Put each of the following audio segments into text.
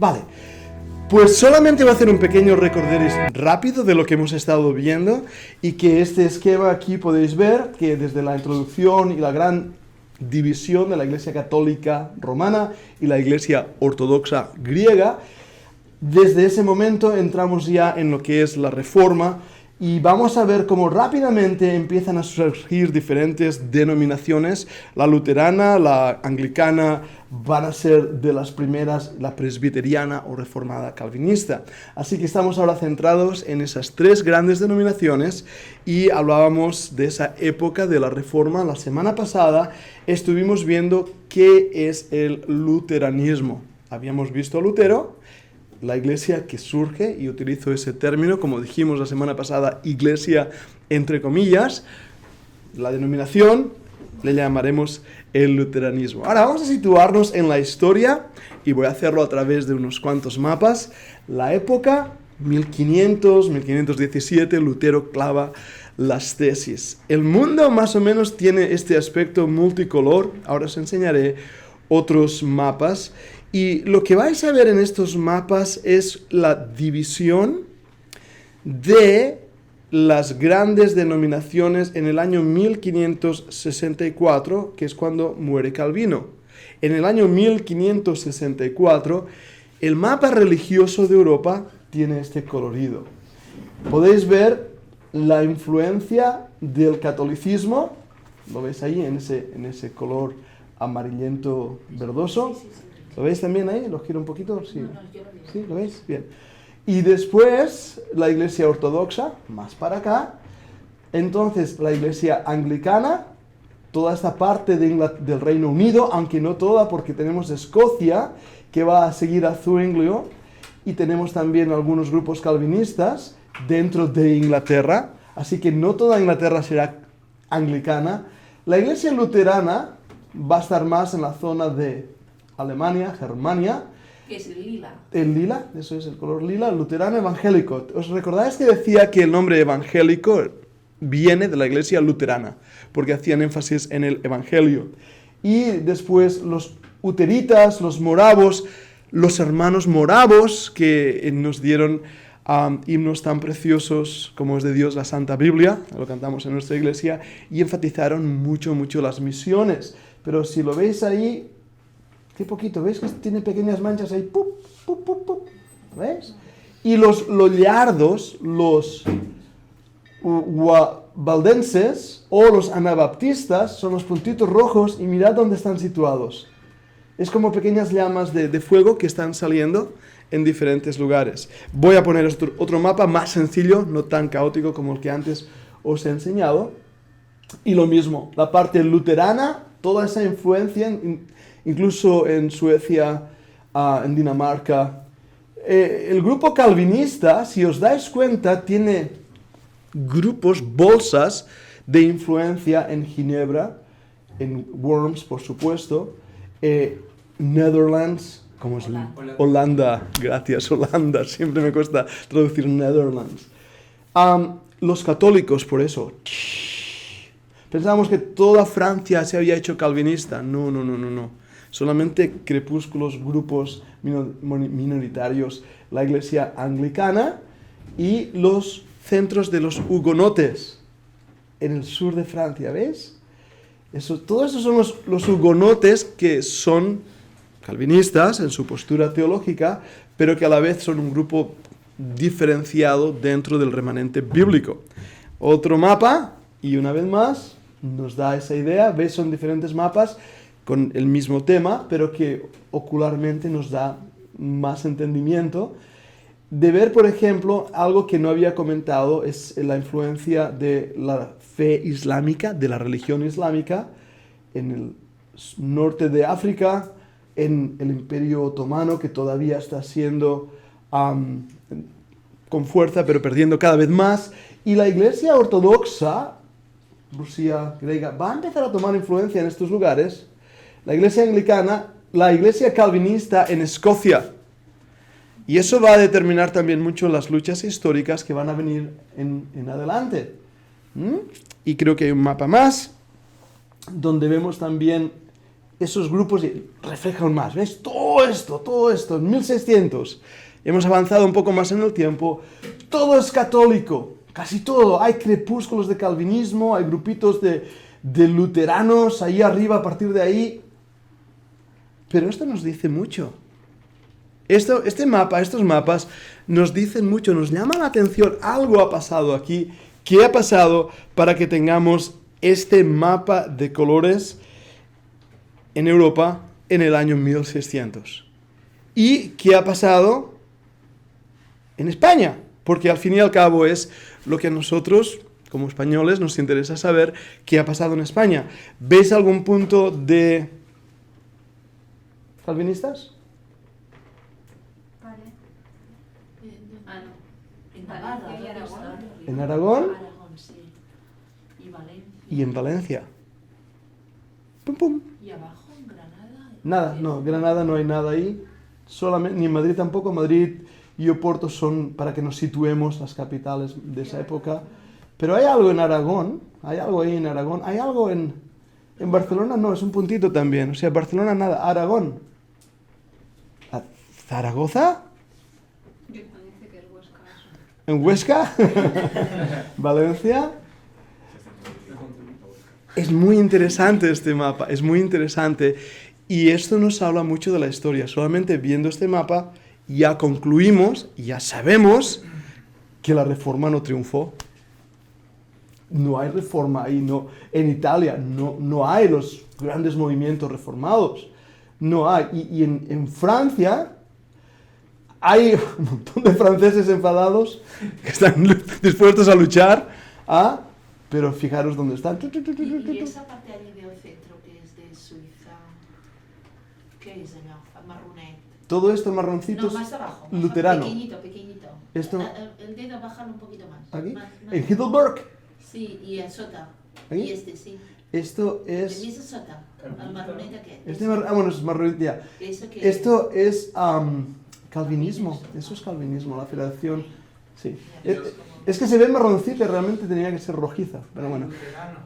Vale, pues solamente voy a hacer un pequeño recorderis rápido de lo que hemos estado viendo y que este esquema aquí podéis ver que desde la introducción y la gran división de la Iglesia Católica Romana y la Iglesia Ortodoxa Griega, desde ese momento entramos ya en lo que es la Reforma y vamos a ver cómo rápidamente empiezan a surgir diferentes denominaciones. La luterana, la anglicana van a ser de las primeras, la presbiteriana o reformada calvinista. Así que estamos ahora centrados en esas tres grandes denominaciones y hablábamos de esa época de la Reforma. La semana pasada estuvimos viendo qué es el luteranismo. Habíamos visto a Lutero, la iglesia que surge, y utilizo ese término, como dijimos la semana pasada, iglesia entre comillas, la denominación le llamaremos el luteranismo. Ahora vamos a situarnos en la historia, y voy a hacerlo a través de unos cuantos mapas. La época, 1500, 1517, Lutero clava las tesis. El mundo más o menos tiene este aspecto multicolor, ahora os enseñaré otros mapas. Y lo que vais a ver en estos mapas es la división de las grandes denominaciones en el año 1564, que es cuando muere Calvino. En el año 1564, el mapa religioso de Europa tiene este colorido. Podéis ver la influencia del catolicismo, lo veis ahí en ese color amarillento verdoso. ¿Lo veis también ahí? ¿Lo giro un poquito? Sí. No, yo lo veo. ¿Sí? ¿Lo veis? Bien. Y después la iglesia ortodoxa, más para acá. Entonces la iglesia anglicana, toda esta parte del Reino Unido, aunque no toda, porque tenemos Escocia, que va a seguir a Zwinglio, y tenemos también algunos grupos calvinistas dentro de Inglaterra, así que no toda Inglaterra será anglicana. La iglesia luterana va a estar más en la zona de Alemania, Germania. Que es el lila. El lila, eso es el color lila, luterano evangélico. ¿Os recordáis que decía que el nombre evangélico viene de la iglesia luterana? Porque hacían énfasis en el evangelio. Y después los uteritas, los moravos, los hermanos moravos que nos dieron himnos tan preciosos como es de Dios, la Santa Biblia, lo cantamos en nuestra iglesia, y enfatizaron mucho las misiones. Pero si lo veis ahí, qué poquito, ¿veis que tiene pequeñas manchas ahí? ¡Pup, pup, pup, pup! ¿Veis? Y los lollardos, los valdenses o los anabaptistas son los puntitos rojos y mirad dónde están situados. Es como pequeñas llamas de fuego que están saliendo en diferentes lugares. Voy a poner otro mapa más sencillo, no tan caótico como el que antes os he enseñado. Y lo mismo, la parte luterana, toda esa influencia, incluso en Suecia, en Dinamarca. El grupo calvinista, si os dais cuenta, tiene grupos, bolsas de influencia en Ginebra, en Worms, por supuesto, Netherlands, ¿cómo es? Holanda, gracias, Holanda, siempre me cuesta traducir Netherlands. Los católicos, por eso. Pensábamos que toda Francia se había hecho calvinista. No. Solamente crepúsculos, grupos minoritarios, la iglesia anglicana y los centros de los hugonotes en el sur de Francia, ¿ves? Todos esos son los hugonotes que son calvinistas en su postura teológica, pero que a la vez son un grupo diferenciado dentro del remanente bíblico. Otro mapa, y una vez más, nos da esa idea. ¿Ves? Son diferentes mapas con el mismo tema, pero que ocularmente nos da más entendimiento. De ver, por ejemplo, algo que no había comentado, es la influencia de la fe islámica, de la religión islámica, en el norte de África, en el Imperio Otomano, que todavía está siendo con fuerza, pero perdiendo cada vez más. Y la Iglesia Ortodoxa, Rusia, griega, va a empezar a tomar influencia en estos lugares. La Iglesia Anglicana, la Iglesia Calvinista en Escocia. Y eso va a determinar también mucho las luchas históricas que van a venir en adelante. Y creo que hay un mapa más, donde vemos también esos grupos reflejan más. ¿Ves? Todo esto, en 1600. Hemos avanzado un poco más en el tiempo. Todo es católico, casi todo. Hay crepúsculos de calvinismo, hay grupitos de luteranos ahí arriba a partir de ahí. Pero esto nos dice mucho. Estos mapas nos dicen mucho, nos llaman la atención. Algo ha pasado aquí. ¿Qué ha pasado para que tengamos este mapa de colores en Europa en el año 1600? ¿Y qué ha pasado en España? Porque al fin y al cabo es lo que a nosotros, como españoles, nos interesa saber qué ha pasado en España. ¿Veis algún punto de calvinistas? Vale. Ah, no. En Valencia Navarra, y Aragón. En Aragón Aragón, sí. Y Valencia. y en Valencia. Pum, pum. Y abajo en Granada. Nada, no, Granada no hay nada ahí. Solamente, ni en Madrid tampoco. Madrid y Oporto son para que nos situemos las capitales de esa época. Pero hay algo en Aragón, hay algo ahí en Aragón, hay algo en Barcelona, no, es un puntito también. O sea, Barcelona nada, Aragón. ¿Zaragoza? Me parece que es Huesca eso. ¿En Huesca? ¿Valencia? Es muy interesante este mapa, es muy interesante. Y esto nos habla mucho de la historia. Solamente viendo este mapa ya concluimos, ya sabemos que la reforma no triunfó. No hay reforma ahí, no. En Italia no hay los grandes movimientos reformados. No hay. Y en Francia hay un montón de franceses enfadados que están dispuestos a luchar, pero fijaros dónde están. Y esa parte allí del centro que es de Suiza, ¿qué es allá? Marronet. Todo esto marroncitos, No, más abajo. luterano. Pequeñito. Esto- El dedo, bájalo un poquito más. ¿Aquí? Más. En Heidelberg. Sí, y el sota. ¿Aquí? Y este, sí. Esto El es... mismo sota. El marronet aquel. Bueno, es marronita. Eso que Esto es calvinismo. Eso es calvinismo, la federación. Sí. Es que se ve marroncita, realmente tenía que ser rojiza. Pero bueno. Luterano.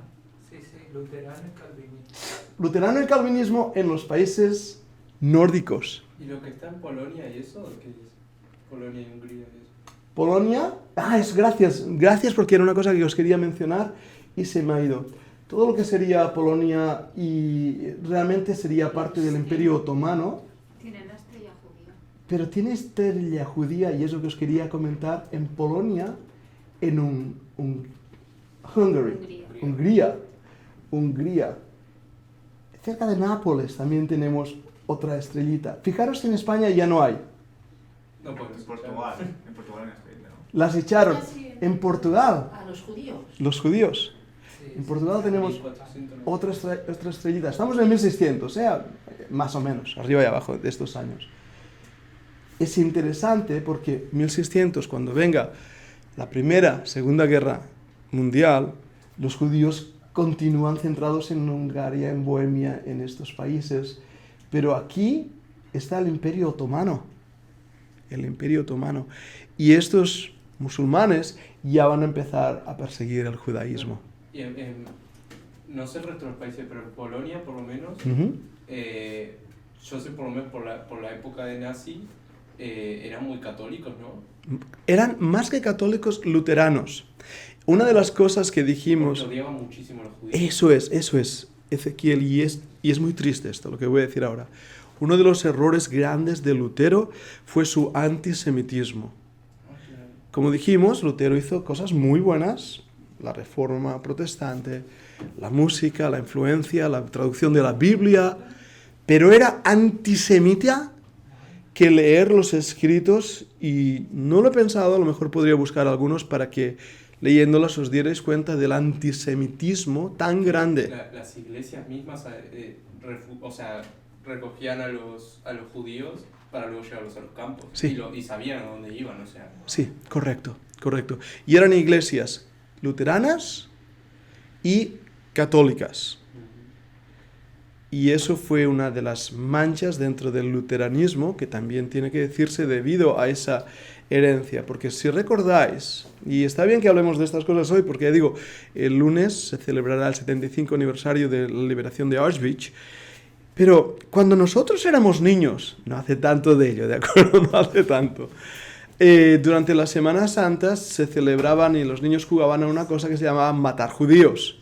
Sí, luterano y calvinista. Luterano y calvinismo en los países nórdicos. ¿Y lo que está en Polonia y eso? ¿Qué es? Polonia y Hungría y eso. Polonia, gracias porque era una cosa que os quería mencionar y se me ha ido. Todo lo que sería Polonia y realmente sería parte del Imperio Otomano, Tiene la estrella judía. pero tiene estrella judía y es lo que os quería comentar en Polonia, en Hungría. Cerca de Nápoles también tenemos otra estrellita. Fijaros que en España ya no hay. No puedo En Portugal en España, ¿no? Las echaron. Ah, sí. En Portugal, a los judíos. los judíos. Sí, En Portugal tenemos 1490. otra estrellita. Estamos en el 1600, más o menos, arriba y abajo de estos años. Es interesante porque 1600, cuando venga la Primera, Segunda Guerra Mundial, los judíos continúan centrados en Hungría, en Bohemia, en estos países. Pero aquí está el Imperio Otomano. El Imperio Otomano. Y estos musulmanes ya van a empezar a perseguir el judaísmo. Y no sé el resto de los países, pero en Polonia por lo menos, Ujú. yo sé por lo menos por la época de nazi, eran muy católicos, ¿no? Eran más que católicos luteranos. Una de las cosas que dijimos... Porque odiaban muchísimo a los judíos. Eso es, Ezequiel, y es muy triste esto, lo que voy a decir ahora. Uno de los errores grandes de Lutero fue su antisemitismo. Ah, claro. Como dijimos, Lutero hizo cosas muy buenas, la reforma protestante, la música, la influencia, la traducción de la Biblia, pero era antisemita que leer los escritos, y no lo he pensado, a lo mejor podría buscar algunos para que leyéndolos os dierais cuenta del antisemitismo tan grande. Las iglesias mismas, recogían a los judíos para luego llevarlos a los campos. Sí. Y sabían a dónde iban, o sea. Sí, correcto. Y eran iglesias luteranas y católicas. Y eso fue una de las manchas dentro del luteranismo, que también tiene que decirse debido a esa herencia. Porque si recordáis, y está bien que hablemos de estas cosas hoy, porque ya digo, el lunes se celebrará el 75 aniversario de la liberación de Auschwitz, Pero cuando nosotros éramos niños, no hace tanto de ello, ¿de acuerdo? No hace tanto. Durante las Semanas Santas se celebraban y los niños jugaban a una cosa que se llamaba matar judíos.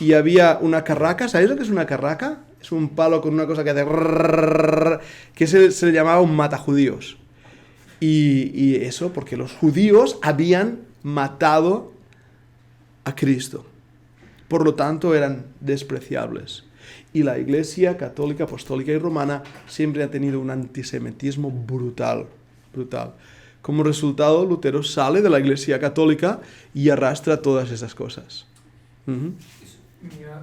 Y había una carraca, ¿sabéis lo que es una carraca? Es un palo con una cosa que hace... que se le llamaba un matajudíos. Y eso porque los judíos habían matado a Cristo. Por lo tanto, eran despreciables. Y la Iglesia católica, apostólica y romana siempre ha tenido un antisemitismo brutal, brutal. Como resultado, Lutero sale de la Iglesia católica y arrastra todas esas cosas. Uh-huh.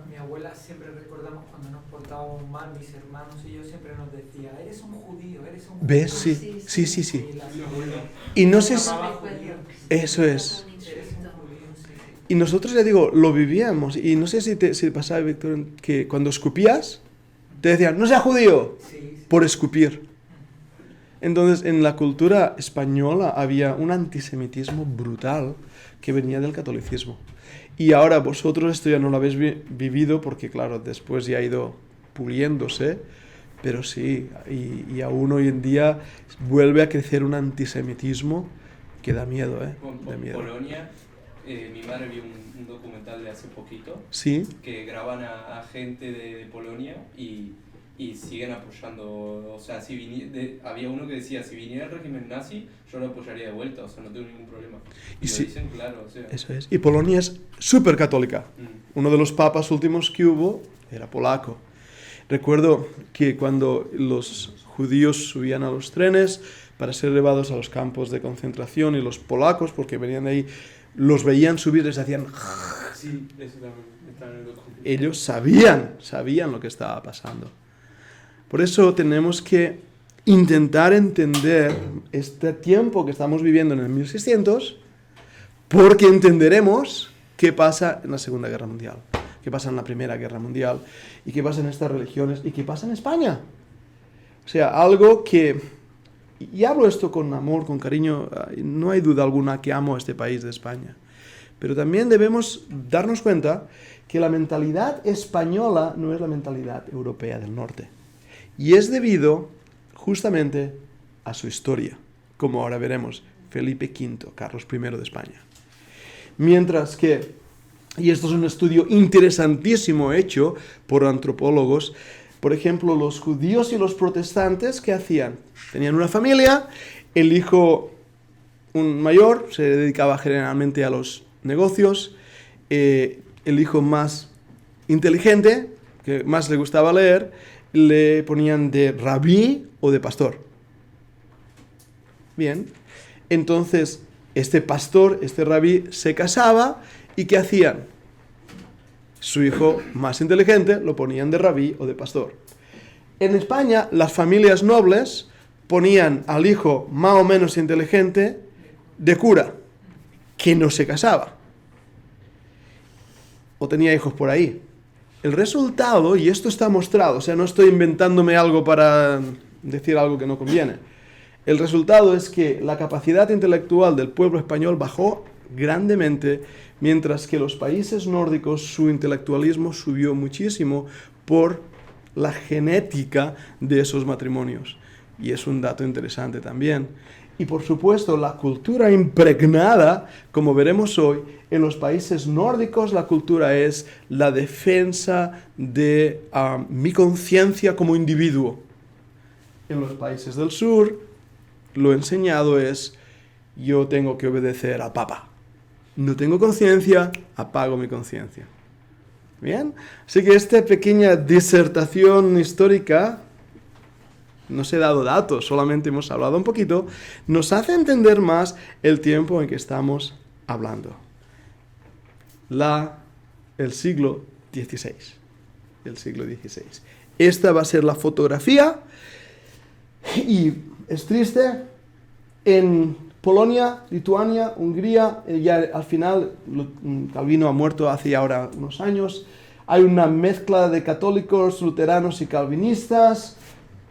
Mi abuela siempre recordamos cuando nos portábamos mal, mis hermanos y yo siempre nos decía, eres un judío, eres un judío. ¿Ves? Sí, sí, sí, sí. Y la abuela Y no sé si... llamaba judío. Eso es. Eres un judío, sí, sí. Y nosotros, ya digo, lo vivíamos. Y no sé si te pasaba, Víctor, que cuando escupías, te decían, no seas judío, Sí, sí. por escupir. Entonces, en la cultura española había un antisemitismo brutal que venía del catolicismo. Y ahora vosotros esto ya no lo habéis vivido porque, claro, después ya ha ido puliéndose, pero sí, y aún hoy en día vuelve a crecer un antisemitismo que da miedo, ¿eh? Da En miedo. Polonia, mi madre vio un documental de hace poquito Sí, que graban a gente de Polonia y siguen apoyando, o sea, había uno que decía, si viniera el régimen nazi, yo lo apoyaría de vuelta, o sea, no tengo ningún problema. Y Y sí. lo dicen claro, o sea. eso es. Y Polonia es súper católica. Mm. Uno de los papas últimos que hubo era polaco. Recuerdo que cuando los judíos subían a los trenes para ser llevados a los campos de concentración y los polacos, porque venían de ahí, los veían subir, les hacían... Sí, eso también está en el documental. Ellos sabían lo que estaba pasando. Por eso tenemos que intentar entender este tiempo que estamos viviendo en el 1600, porque entenderemos qué pasa en la Segunda Guerra Mundial, qué pasa en la Primera Guerra Mundial, y qué pasa en estas religiones, y qué pasa en España. O sea, algo que... Y hablo esto con amor, con cariño, no hay duda alguna que amo a este país de España. Pero también debemos darnos cuenta que la mentalidad española no es la mentalidad europea del norte. Y es debido justamente a su historia, como ahora veremos, Felipe V, Carlos I de España. Mientras que, y esto es un estudio interesantísimo hecho por antropólogos, por ejemplo, los judíos y los protestantes, ¿qué hacían? Tenían una familia, el hijo un mayor se dedicaba generalmente a los negocios, el hijo más inteligente, que más le gustaba leer, le ponían de rabí o de pastor. Bien, entonces este pastor, este rabí, se casaba y ¿qué hacían? Su hijo más inteligente lo ponían de rabí o de pastor. En España, las familias nobles ponían al hijo más o menos inteligente de cura, que no se casaba. O tenía hijos por ahí. El resultado, y esto está mostrado, o sea, no estoy inventándome algo para decir algo que no conviene. El resultado es que la capacidad intelectual del pueblo español bajó grandemente, mientras que los países nórdicos su intelectualismo subió muchísimo por la genética de esos matrimonios. Y es un dato interesante también. Y por supuesto, la cultura impregnada, como veremos hoy, en los países nórdicos la cultura es la defensa de mi conciencia como individuo. En los países del sur, lo enseñado es, yo tengo que obedecer al Papa. No tengo conciencia, apago mi conciencia. ¿Bien? Así que esta pequeña disertación histórica, no se ha dado datos, solamente hemos hablado un poquito, nos hace entender más el tiempo en que estamos hablando. El siglo XVI. El siglo XVI. Esta va a ser la fotografía y es triste. En Polonia, Lituania, Hungría, ya al final Calvino ha muerto hace ahora unos años. Hay una mezcla de católicos, luteranos y calvinistas.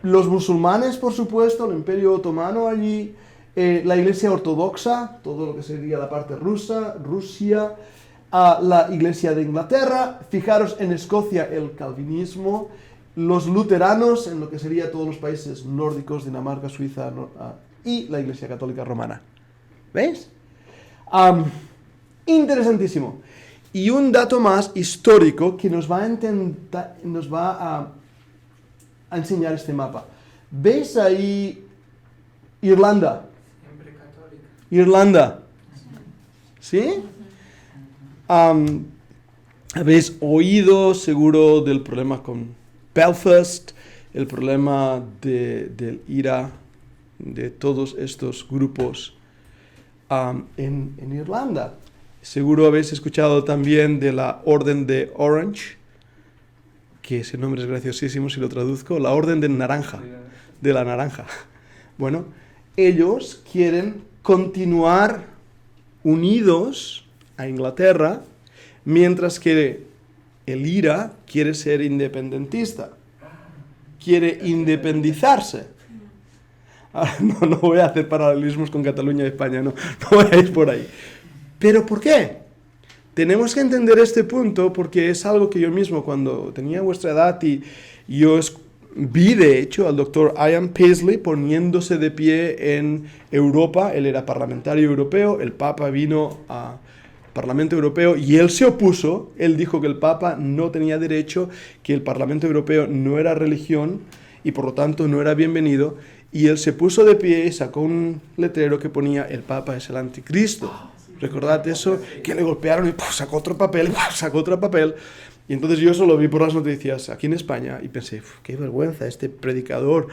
Los musulmanes, por supuesto, el Imperio Otomano allí, la Iglesia Ortodoxa, todo lo que sería la parte rusa, Rusia, la Iglesia de Inglaterra. Fijaros en Escocia el calvinismo, los luteranos en lo que sería todos los países nórdicos, Dinamarca, Suiza, y la Iglesia Católica Romana. ¿Veis? Interesantísimo. Y un dato más histórico que nos va a enseñar este mapa. ¿Veis ahí Irlanda? Siempre católica. Irlanda. ¿Sí? Habéis oído seguro del problema con Belfast, el problema del IRA, de todos estos grupos en Irlanda. Seguro habéis escuchado también de la Orden de Orange, que ese nombre es graciosísimo si lo traduzco, la Orden de Naranja, de la Naranja. Bueno, ellos quieren continuar unidos a Inglaterra, mientras que el IRA quiere ser independentista, quiere independizarse. No voy a hacer paralelismos con Cataluña y España, no voy a ir por ahí. ¿Pero por qué? Tenemos que entender este punto porque es algo que yo mismo, cuando tenía vuestra edad y yo vi de hecho al doctor Ian Paisley poniéndose de pie en Europa. Él era parlamentario europeo, el Papa vino al Parlamento Europeo y él se opuso. Él dijo que el Papa no tenía derecho, que el Parlamento Europeo no era religión y por lo tanto no era bienvenido. Y él se puso de pie y sacó un letrero que ponía: el Papa es el anticristo. ¿Recordad eso? Que le golpearon y sacó otro papel, sacó otro papel. Y entonces yo eso lo vi por las noticias aquí en España y pensé, qué vergüenza este predicador,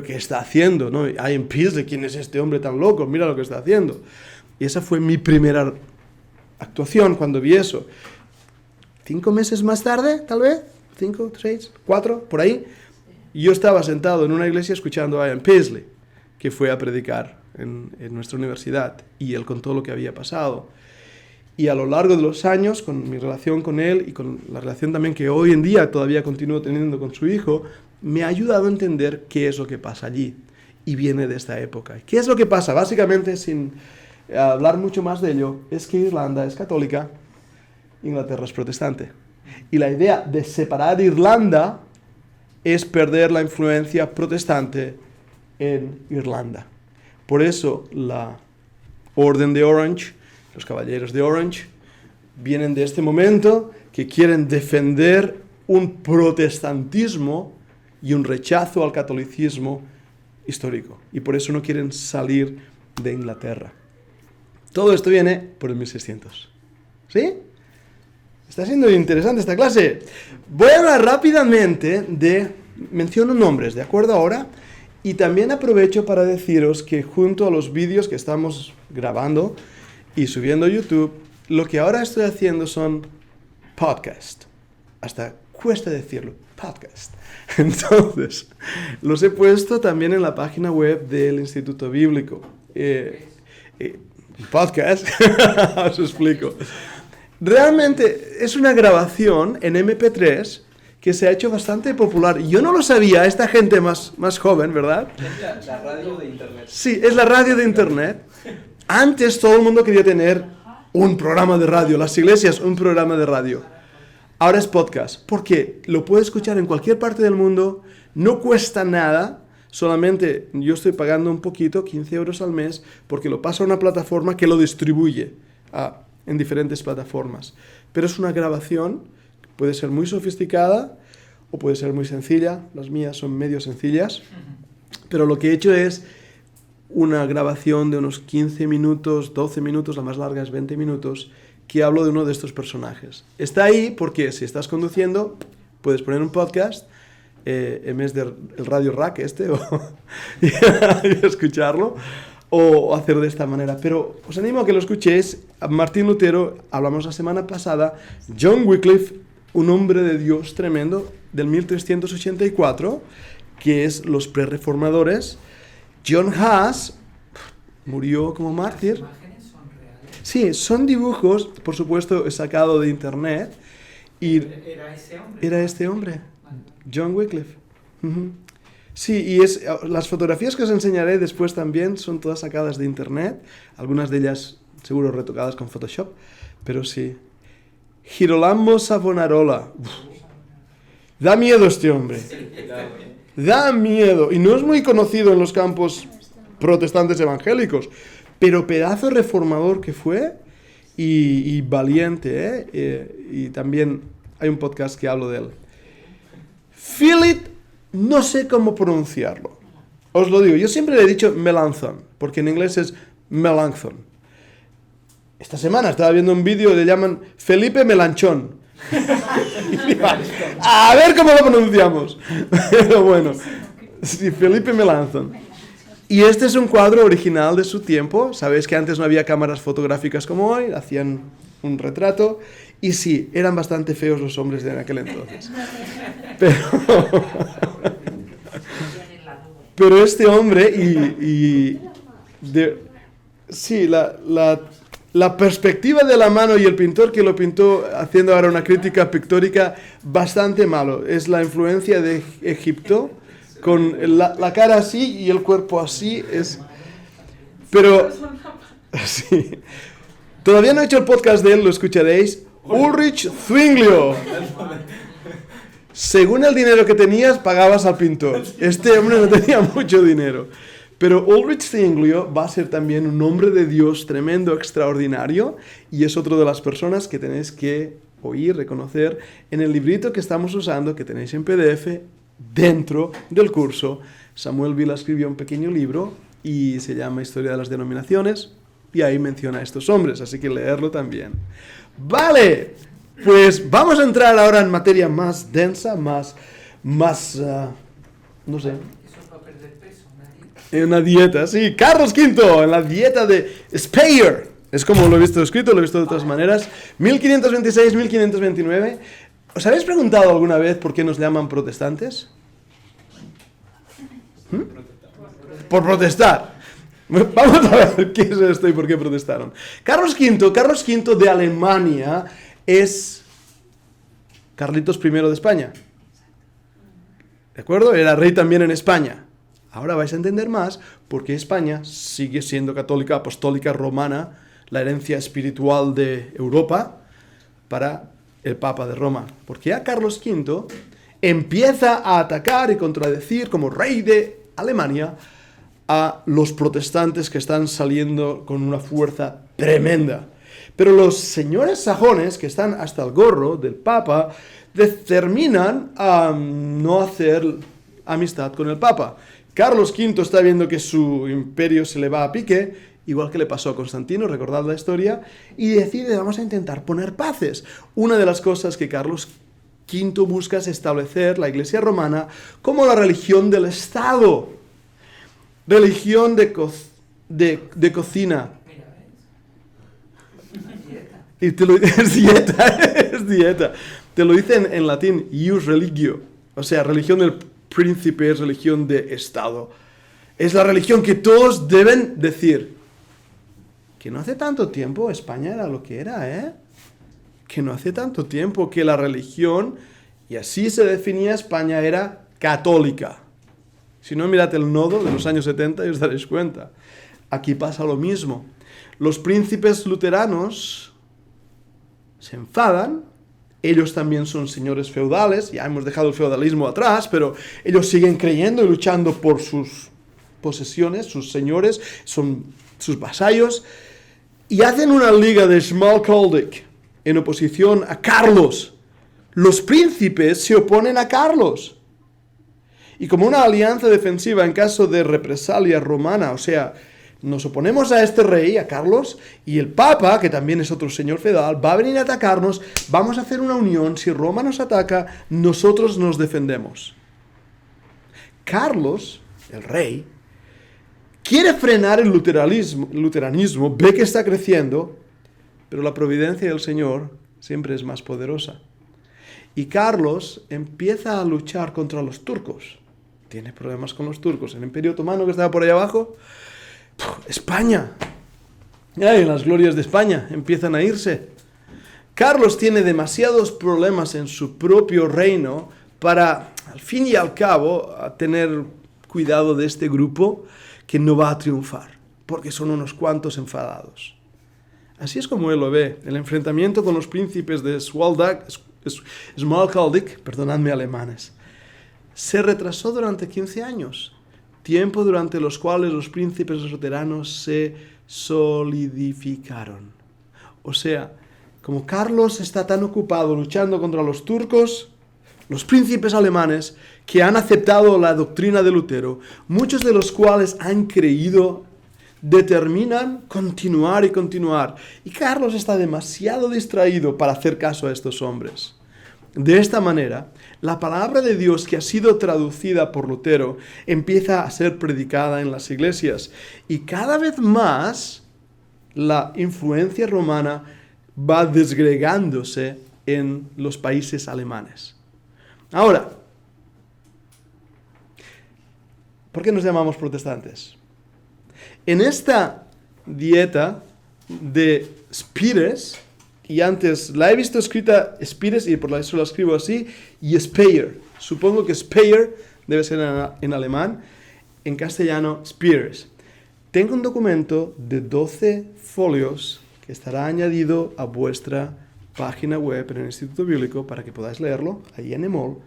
¿qué está haciendo? ¿No? Ian Paisley, ¿quién es este hombre tan loco? Mira lo que está haciendo. Y esa fue mi primera actuación cuando vi eso. 5 meses más tarde, tal vez, 5, 6, 4, por ahí, yo estaba sentado en una iglesia escuchando a Ian Paisley, que fue a predicar en nuestra universidad, y él contó lo que había pasado. Y a lo largo de los años, con mi relación con él y con la relación también que hoy en día todavía continúo teniendo con su hijo, me ha ayudado a entender qué es lo que pasa allí. Y viene de esta época. ¿Qué es lo que pasa? Básicamente, sin hablar mucho más de ello, es que Irlanda es católica, Inglaterra es protestante. Y la idea de separar Irlanda es perder la influencia protestante en Irlanda. Por eso la Orden de Orange, los Caballeros de Orange, vienen de este momento que quieren defender un protestantismo y un rechazo al catolicismo histórico. Y por eso no quieren salir de Inglaterra. Todo esto viene por el 1600. ¿Sí? Está siendo interesante esta clase. Voy a hablar rápidamente menciono nombres, ¿de acuerdo ahora? Y también aprovecho para deciros que junto a los vídeos que estamos grabando y subiendo a YouTube, lo que ahora estoy haciendo son podcasts. Hasta cuesta decirlo, podcast. Entonces, los he puesto también en la página web del Instituto Bíblico. Podcast, os explico. Realmente es una grabación en MP3 que se ha hecho bastante popular. Yo no lo sabía, esta gente más joven, ¿verdad? Es la radio de internet. Sí, es la radio de internet. Antes todo el mundo quería tener un programa de radio, las iglesias, un programa de radio. Ahora es podcast, porque lo puedes escuchar en cualquier parte del mundo, no cuesta nada, solamente yo estoy pagando un poquito, 15 euros al mes, porque lo paso a una plataforma que lo distribuye en diferentes plataformas. Pero es una grabación. Puede ser muy sofisticada o puede ser muy sencilla. Las mías son medio sencillas. Pero lo que he hecho es una grabación de unos 15 minutos, 12 minutos, la más larga es 20 minutos, que hablo de uno de estos personajes. Está ahí porque si estás conduciendo, puedes poner un podcast en vez del Radio Rack y escucharlo, o hacer de esta manera. Pero os animo a que lo escuchéis. Martín Lutero, hablamos la semana pasada, John Wycliffe, un hombre de Dios tremendo, del 1384, que es los prereformadores. John Huss murió como mártir. ¿Las imágenes son reales? Sí, son dibujos, por supuesto, sacado de internet. Y ¿Era ese hombre? era este hombre, Vale. John Wycliffe. Uh-huh. Sí, y las fotografías que os enseñaré después también son todas sacadas de internet, algunas de ellas seguro retocadas con Photoshop, pero sí. Girolamo Savonarola. Da miedo este hombre. Da miedo. Y no es muy conocido en los campos protestantes evangélicos, pero pedazo reformador que fue y valiente, ¿eh? Y también hay un podcast que hablo de él. Philip, no sé cómo pronunciarlo. Os lo digo, yo siempre le he dicho Melanchthon, porque en inglés es Melanchthon. Esta semana estaba viendo un vídeo que le llaman Felipe Melanchón. A ver cómo lo pronunciamos. Pero bueno, sí, Felipe Melanchthon. Y este es un cuadro original de su tiempo. Sabéis que antes no había cámaras fotográficas como hoy, hacían un retrato. Y sí, eran bastante feos los hombres de aquel entonces. Pero este hombre sí, la perspectiva de la mano y el pintor que lo pintó, haciendo ahora una crítica pictórica, bastante malo. Es la influencia de Egipto, con la cara así y el cuerpo así. Pero, sí. Todavía no he hecho el podcast de él, lo escucharéis. Ulrich Zwinglio. Según el dinero que tenías, pagabas al pintor. Este hombre no tenía mucho dinero. Pero Ulrich Zwinglio va a ser también un hombre de Dios tremendo, extraordinario, y es otro de las personas que tenéis que oír, reconocer en el librito que estamos usando, que tenéis en PDF, dentro del curso. Samuel Vila escribió un pequeño libro y se llama Historia de las Denominaciones, y ahí menciona a estos hombres, así que leerlo también. Vale, pues vamos a entrar ahora en materia más densa, más no sé. Eso es para perder peso, En una dieta, sí. Carlos V, en la dieta de Speyer. Es como lo he visto escrito, lo he visto de otras maneras. 1526-1529. ¿Os habéis preguntado alguna vez por qué nos llaman protestantes? Por protestar. Vamos a ver qué es esto y por qué protestaron. Carlos V de Alemania es Carlitos I de España. ¿De acuerdo? Era rey también en España. Ahora vais a entender más por qué España sigue siendo católica, apostólica, romana, la herencia espiritual de Europa para el Papa de Roma. Porque ya Carlos V empieza a atacar y contradecir como rey de Alemania a los protestantes que están saliendo con una fuerza tremenda. Pero los señores sajones, que están hasta el gorro del Papa, determinan a no hacer amistad con el Papa. Carlos V está viendo que su imperio se le va a pique, igual que le pasó a Constantino, recordad la historia, y decide, vamos a intentar poner paces. Una de las cosas que Carlos V busca es establecer la Iglesia romana como la religión del Estado, religión de cocina. Mira, ¿ves? Una dieta. Y es dieta. Te lo dicen en latín, ius religio, o sea, religión del príncipe, es religión de Estado. Es la religión que todos deben decir. Que no hace tanto tiempo España era lo que era, ¿eh? Que no hace tanto tiempo que la religión, y así se definía España, era católica. Si no, mirad el nodo de los años 70 y os daréis cuenta. Aquí pasa lo mismo. Los príncipes luteranos se enfadan. Ellos también son señores feudales. Ya hemos dejado el feudalismo atrás, pero ellos siguen creyendo y luchando por sus posesiones, sus señores, son sus vasallos. Y hacen una liga de Schmalkaldic en oposición a Carlos. Los príncipes se oponen a Carlos. Y como una alianza defensiva en caso de represalia romana, o sea, nos oponemos a este rey, a Carlos, y el Papa, que también es otro señor feudal, va a venir a atacarnos, vamos a hacer una unión, si Roma nos ataca, nosotros nos defendemos. Carlos, el rey, quiere frenar el luteranismo, ve que está creciendo, pero la providencia del Señor siempre es más poderosa. Y Carlos empieza a luchar contra los turcos. Tiene problemas con los turcos. El Imperio Otomano que estaba por ahí abajo, España. Ay, las glorias de España empiezan a irse. Carlos tiene demasiados problemas en su propio reino para, al fin y al cabo, tener cuidado de este grupo que no va a triunfar, porque son unos cuantos enfadados. Así es como él lo ve. El enfrentamiento con los príncipes de Schmalkaldic, perdonadme alemanes, se retrasó durante 15 años, tiempo durante los cuales los príncipes luteranos se solidificaron. O sea, como Carlos está tan ocupado luchando contra los turcos, los príncipes alemanes que han aceptado la doctrina de Lutero, muchos de los cuales han creído, determinan continuar y continuar. Y Carlos está demasiado distraído para hacer caso a estos hombres. De esta manera, la palabra de Dios que ha sido traducida por Lutero empieza a ser predicada en las iglesias. Y cada vez más la influencia romana va desgregándose en los países alemanes. Ahora, ¿por qué nos llamamos protestantes? En esta dieta de Spires, y antes la he visto escrita Spires y por eso la escribo así, y Speyer. Supongo que Speyer debe ser en alemán, en castellano Spires. Tengo un documento de 12 folios que estará añadido a vuestra página web en el Instituto Bíblico para que podáis leerlo, ahí en EMOL,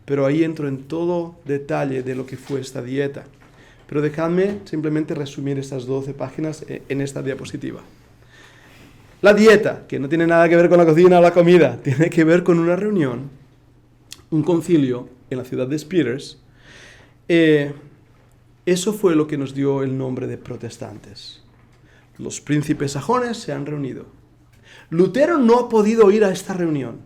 pero ahí entro en todo detalle de lo que fue esta dieta. Pero dejadme simplemente resumir estas 12 páginas en esta diapositiva. La dieta, que no tiene nada que ver con la cocina o la comida, tiene que ver con una reunión, un concilio en la ciudad de Spires. Eso fue lo que nos dio el nombre de protestantes. Los príncipes sajones se han reunido. Lutero no ha podido ir a esta reunión,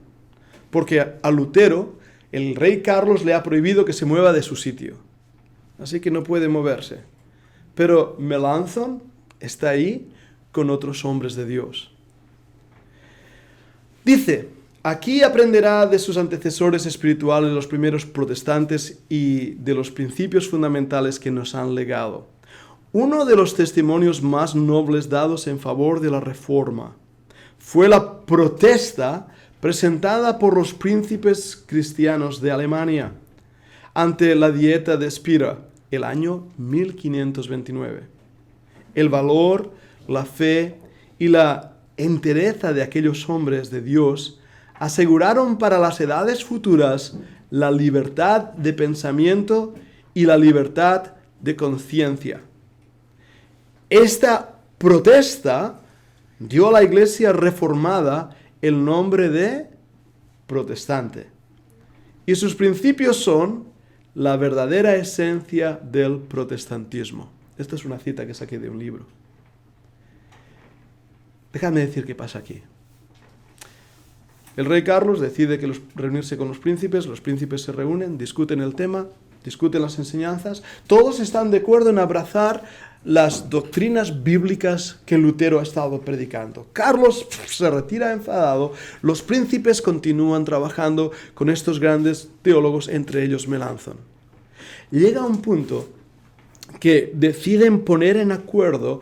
porque a Lutero el rey Carlos le ha prohibido que se mueva de su sitio. Así que no puede moverse. Pero Melanchthon está ahí con otros hombres de Dios. Dice, aquí aprenderá de sus antecesores espirituales, los primeros protestantes, y de los principios fundamentales que nos han legado. Uno de los testimonios más nobles dados en favor de la Reforma fue la protesta presentada por los príncipes cristianos de Alemania ante la dieta de Spira, el año 1529. El valor, la fe y la entereza de aquellos hombres de Dios aseguraron para las edades futuras la libertad de pensamiento y la libertad de conciencia. Esta protesta dio a la Iglesia reformada el nombre de protestante. Y sus principios son la verdadera esencia del protestantismo. Esta es una cita que saqué de un libro. Déjame decir qué pasa aquí. El rey Carlos decide reunirse con los príncipes se reúnen, discuten el tema, discuten las enseñanzas, todos están de acuerdo en abrazar las doctrinas bíblicas que Lutero ha estado predicando. Carlos se retira enfadado, los príncipes continúan trabajando con estos grandes teólogos, entre ellos Melanchthon. Llega un punto que deciden poner en acuerdo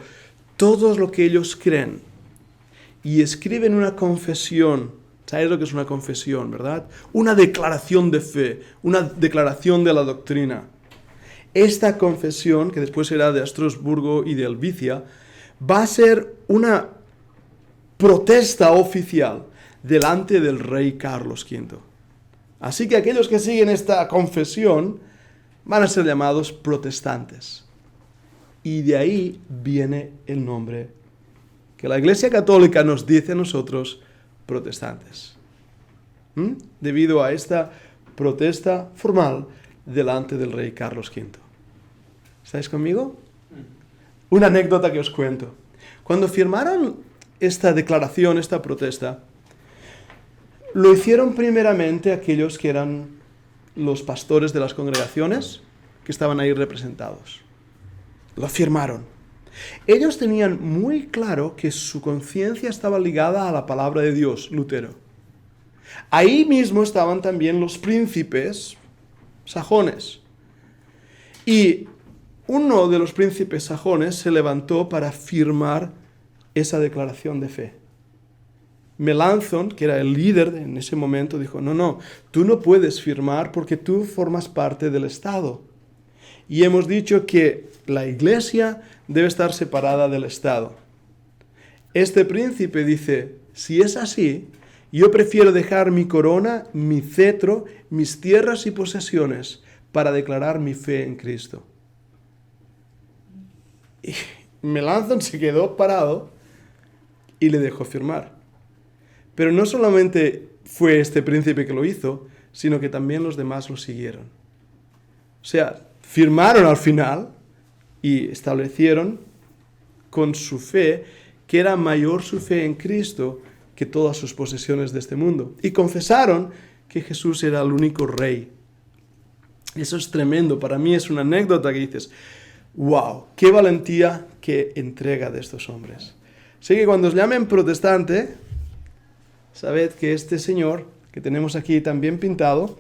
todo lo que ellos creen y escriben una confesión. ¿Sabes lo que es una confesión, verdad? Una declaración de fe, una declaración de la doctrina. Esta confesión, que después será de Estrasburgo y de Helvecia, va a ser una protesta oficial delante del rey Carlos V. Así que aquellos que siguen esta confesión van a ser llamados protestantes. Y de ahí viene el nombre que la Iglesia Católica nos dice a nosotros, protestantes. Debido a esta protesta formal delante del rey Carlos V. ¿Estáis conmigo? Una anécdota que os cuento. Cuando firmaron esta declaración, esta protesta, lo hicieron primeramente aquellos que eran los pastores de las congregaciones que estaban ahí representados. Lo firmaron. Ellos tenían muy claro que su conciencia estaba ligada a la palabra de Dios, Lutero. Ahí mismo estaban también los príncipes sajones. Y uno de los príncipes sajones se levantó para firmar esa declaración de fe. Melanchthon, que era el líder en ese momento, dijo, no, tú no puedes firmar porque tú formas parte del Estado. Y hemos dicho que la Iglesia debe estar separada del Estado. Este príncipe dice, si es así, Yo prefiero dejar mi corona, mi cetro, mis tierras y posesiones para declarar mi fe en Cristo. Y Melanchthon se quedó parado y le dejó firmar. Pero no solamente fue este príncipe que lo hizo, sino que también los demás lo siguieron. O sea, firmaron al final y establecieron con su fe que era mayor su fe en Cristo que todas sus posesiones de este mundo. Y confesaron que Jesús era el único rey. Eso es tremendo. Para mí es una anécdota que dices, wow, qué valentía, qué entrega de estos hombres. Así que cuando os llamen protestante, sabed que este señor que tenemos aquí también pintado,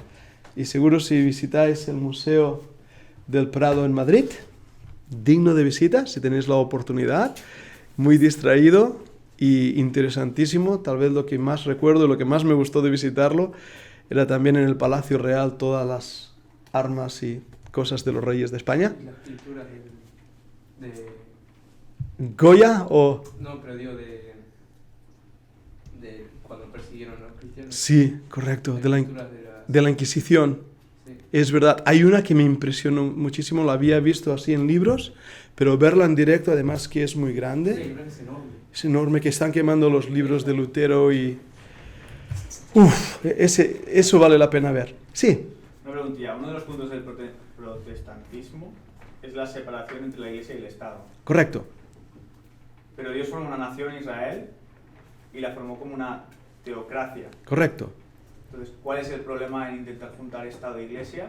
y seguro si visitáis el Museo del Prado en Madrid, digno de visita si tenéis la oportunidad, muy distraído y interesantísimo. Tal vez lo que más recuerdo y lo que más me gustó de visitarlo era también en el Palacio Real todas las armas y cosas de los reyes de España. Y la pintura de... ¿Goya o...? No, pero digo de cuando persiguieron a los cristianos. Sí, correcto, de Pinturas la Inquisición. Sí. Es verdad, hay una que me impresionó muchísimo, la había visto así en libros, pero verla en directo, además que es muy grande, Sí, es enorme. es enorme, que están quemando los libros de Lutero y... Uf, eso vale la pena ver. Sí, Una preguntilla. Uno de los puntos del protestantismo es la separación entre la Iglesia y el Estado. correcto, Pero Dios formó una nación, Israel, y la formó como una teocracia. correcto. Entonces, ¿cuál es el problema en intentar juntar Estado e Iglesia?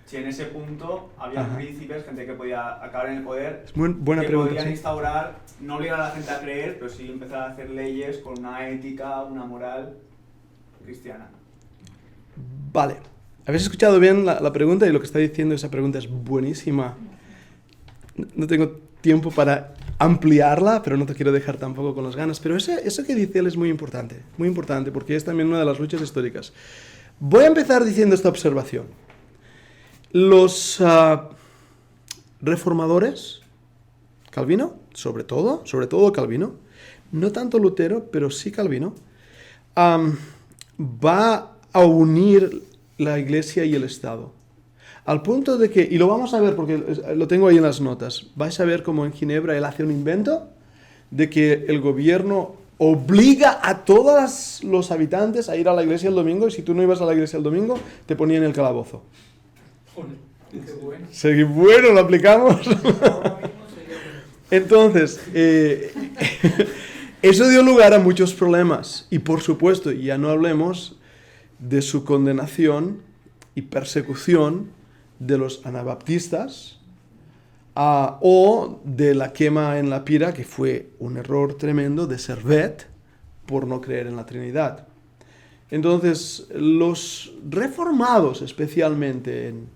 Si en ese punto había Ajá. príncipes, gente que podía acabar en el poder, Es muy buena que pregunta. podían Sí. instaurar, no obligar a la gente a creer, pero sí empezar a hacer leyes con una ética, una moral cristiana. Vale, habéis escuchado bien la pregunta y lo que está diciendo esa pregunta es buenísima. No tengo tiempo para ampliarla, pero no te quiero dejar tampoco con las ganas. Pero eso que dice él es muy importante, porque es también una de las luchas históricas. Voy a empezar diciendo esta observación. Los reformadores, Calvino, sobre todo Calvino, no tanto Lutero, pero sí Calvino, va a unir la Iglesia y el Estado. Al punto de que, y lo vamos a ver porque lo tengo ahí en las notas, vais a ver cómo en Ginebra él hace un invento de que el gobierno obliga a todos los habitantes a ir a la iglesia el domingo y si tú no ibas a la iglesia el domingo te ponían en el calabozo. Qué bueno. Sí, bueno, lo aplicamos. Ahora mismo sería bueno. Entonces, eso dio lugar a muchos problemas y por supuesto, ya no hablemos de su condenación y persecución de los anabaptistas o de la quema en la pira, que fue un error tremendo de Servet por no creer en la Trinidad. Entonces, los reformados, especialmente en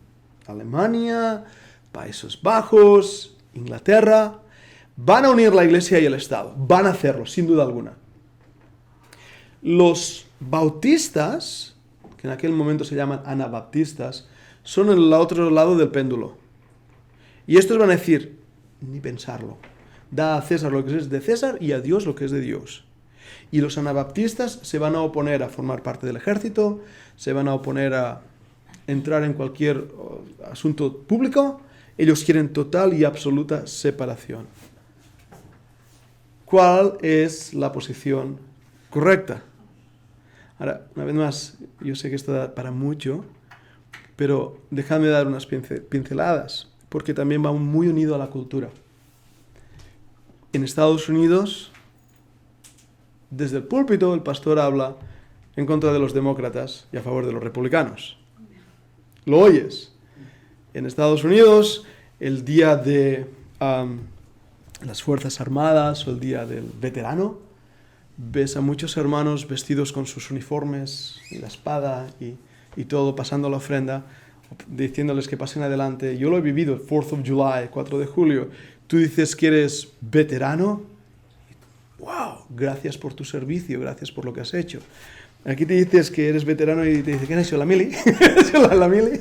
Alemania, Países Bajos, Inglaterra, van a unir la Iglesia y el Estado. Van a hacerlo, sin duda alguna. Los bautistas, que en aquel momento se llaman anabaptistas, son el otro lado del péndulo. Y estos van a decir, ni pensarlo. Da a César lo que es de César y a Dios lo que es de Dios. Y los anabaptistas se van a oponer a formar parte del ejército, se van a oponer a entrar en cualquier asunto público. Ellos quieren total y absoluta separación. ¿Cuál es la posición correcta? Ahora, una vez más, yo sé que esto da para mucho, pero dejadme dar unas pinceladas, porque también va muy unido a la cultura. En Estados Unidos, desde el púlpito, el pastor habla en contra de los demócratas y a favor de los republicanos. Lo oyes. En Estados Unidos, el día de las Fuerzas Armadas o el día del veterano, ves a muchos hermanos vestidos con sus uniformes y la espada y todo, pasando la ofrenda, diciéndoles que pasen adelante. Yo lo he vivido, el 4th of July, 4 de julio. Tú dices que eres veterano. ¡Wow! Gracias por tu servicio, gracias por lo que has hecho. Aquí te dices que eres veterano y te dice, ¿qué has hecho? ¿La mili? ¿Has hecho la mili?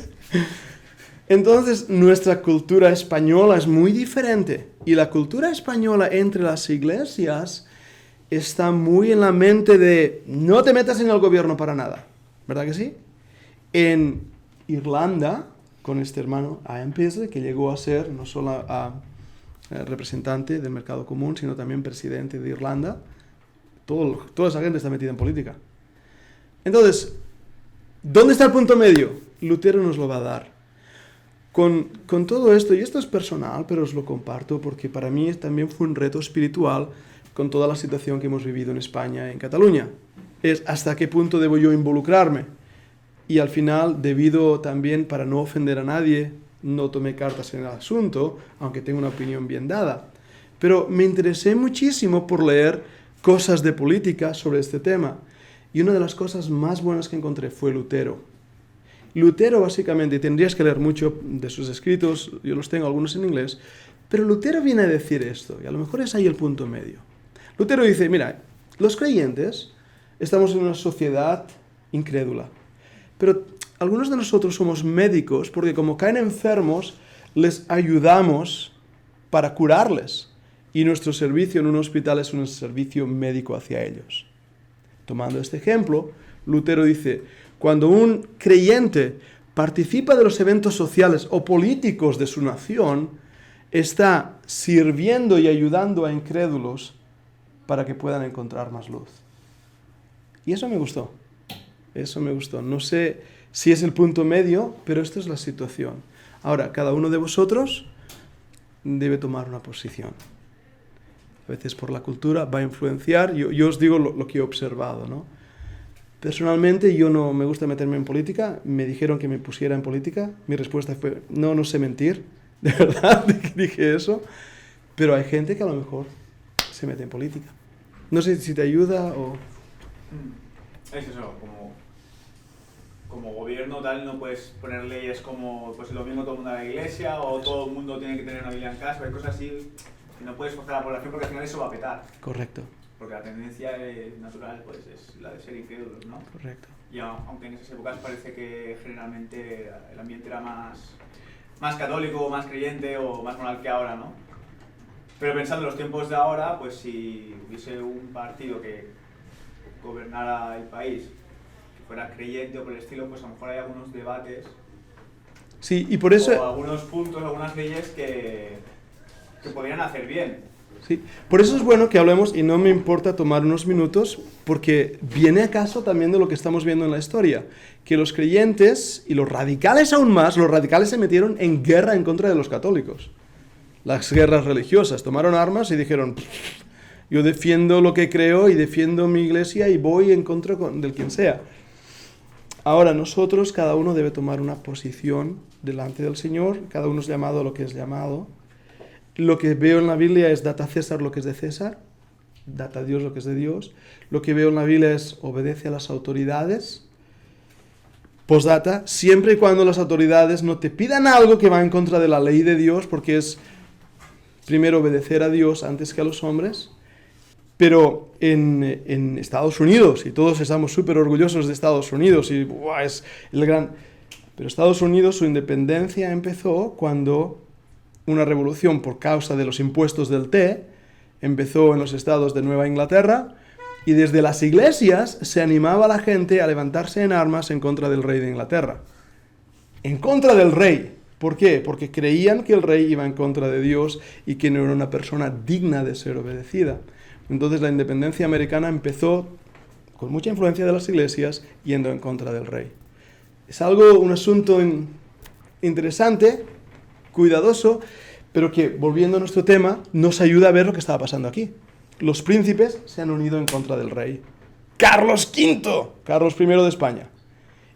Entonces, nuestra cultura española es muy diferente. Y la cultura española entre las iglesias está muy en la mente de no te metas en el gobierno para nada, ¿verdad que sí? En Irlanda, con este hermano Ian Paisley, que llegó a ser no solo representante del mercado común, sino también presidente de Irlanda, toda esa gente está metida en política. Entonces, ¿dónde está el punto medio? Lutero nos lo va a dar. Con todo esto, y esto es personal, pero os lo comparto porque para mí también fue un reto espiritual con toda la situación que hemos vivido en España y en Cataluña. Es hasta qué punto debo yo involucrarme. Y al final, debido también, para no ofender a nadie, no tomé cartas en el asunto, aunque tengo una opinión bien dada. Pero me interesé muchísimo por leer cosas de política sobre este tema. Y una de las cosas más buenas que encontré fue Lutero. Lutero básicamente, tendrías que leer mucho de sus escritos, yo los tengo algunos en inglés, pero Lutero viene a decir esto, y a lo mejor es ahí el punto medio. Lutero dice, mira, los creyentes estamos en una sociedad incrédula, pero algunos de nosotros somos médicos porque como caen enfermos, les ayudamos para curarles, y nuestro servicio en un hospital es un servicio médico hacia ellos. Tomando este ejemplo, Lutero dice, cuando un creyente participa de los eventos sociales o políticos de su nación, está sirviendo y ayudando a incrédulos para que puedan encontrar más luz. Y eso me gustó. Eso me gustó. No sé si es el punto medio, pero esta es la situación. Ahora, cada uno de vosotros debe tomar una posición. A veces por la cultura va a influenciar. Yo os digo lo que he observado, ¿no? Personalmente, yo no me gusta meterme en política. Me dijeron que me pusiera en política. Mi respuesta fue, no sé mentir. De verdad, dije eso. Pero hay gente que a lo mejor se mete en política. No sé si te ayuda o... Es eso, como gobierno tal, no puedes poner leyes como pues lo mismo todo el mundo a la iglesia o todo el mundo tiene que tener una Biblia en casa, hay cosas así que no puedes forzar a la población porque al final eso va a petar. Correcto. Porque la tendencia natural pues es la de ser incrédulos, ¿no? Correcto. Y aunque en esas épocas parece que generalmente el ambiente era más católico, más creyente o más moral que ahora, ¿no? Pero pensando en los tiempos de ahora, pues si hubiese un partido que gobernara el país, que fuera creyente o por el estilo, pues a lo mejor hay algunos debates. Sí, y por eso... O algunos puntos, algunas leyes que podrían hacer bien. Sí, por eso es bueno que hablemos, y no me importa tomar unos minutos, porque viene a caso también de lo que estamos viendo en la historia, que los creyentes, y los radicales aún más, los radicales se metieron en guerra en contra de los católicos. Las guerras religiosas, tomaron armas y dijeron, yo defiendo lo que creo y defiendo mi iglesia y voy en contra del quien sea. Ahora nosotros, cada uno debe tomar una posición delante del Señor, cada uno es llamado a lo que es llamado. Lo que veo en la Biblia es data a César lo que es de César, data a Dios lo que es de Dios. Lo que veo en la Biblia es obedece a las autoridades. Postdata, siempre y cuando las autoridades no te pidan algo que va en contra de la ley de Dios, porque es primero obedecer a Dios antes que a los hombres. Pero en Estados Unidos, y todos estamos súper orgullosos de Estados Unidos, y es el gran... Pero Estados Unidos, su independencia empezó cuando una revolución por causa de los impuestos del té empezó en los estados de Nueva Inglaterra, y desde las iglesias se animaba a la gente a levantarse en armas en contra del rey de Inglaterra. En contra del rey. ¿Por qué? Porque creían que el rey iba en contra de Dios y que no era una persona digna de ser obedecida. Entonces la independencia americana empezó con mucha influencia de las iglesias yendo en contra del rey. Es un asunto interesante, cuidadoso, pero que, volviendo a nuestro tema, nos ayuda a ver lo que estaba pasando aquí. Los príncipes se han unido en contra del rey. Carlos V, Carlos I de España.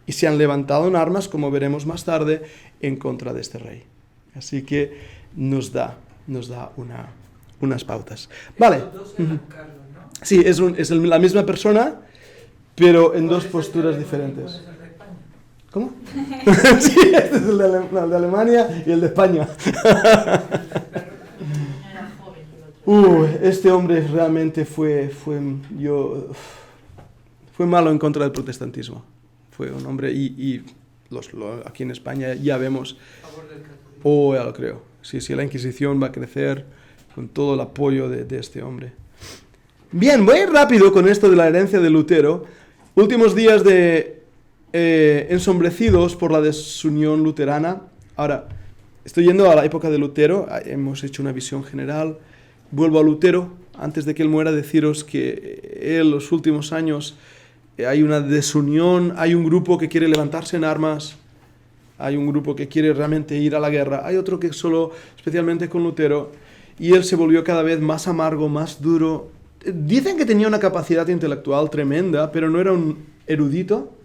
Y se han levantado en armas, como veremos más tarde, en contra de este rey. Así que nos da unas pautas. Vale. Los dos eran Carlos, ¿no? Sí, es la misma persona, pero en dos posturas diferentes. ¿Cómo? Sí, este es el de Alemania y el de España. Era joven el otro. Este hombre realmente fue malo en contra del protestantismo. Fue un hombre, y aquí en España ya vemos... A favor del catolicismo. Ya lo creo. Sí, la Inquisición va a crecer con todo el apoyo de este hombre. Bien, voy a ir rápido con esto de la herencia de Lutero. Últimos días de ensombrecidos por la desunión luterana. Ahora, estoy yendo a la época de Lutero, hemos hecho una visión general. Vuelvo a Lutero, antes de que él muera, deciros que en los últimos años hay una desunión, hay un grupo que quiere levantarse en armas, hay un grupo que quiere realmente ir a la guerra, hay otro que solo, especialmente con Lutero, y él se volvió cada vez más amargo, más duro. Dicen que tenía una capacidad intelectual tremenda, pero no era un erudito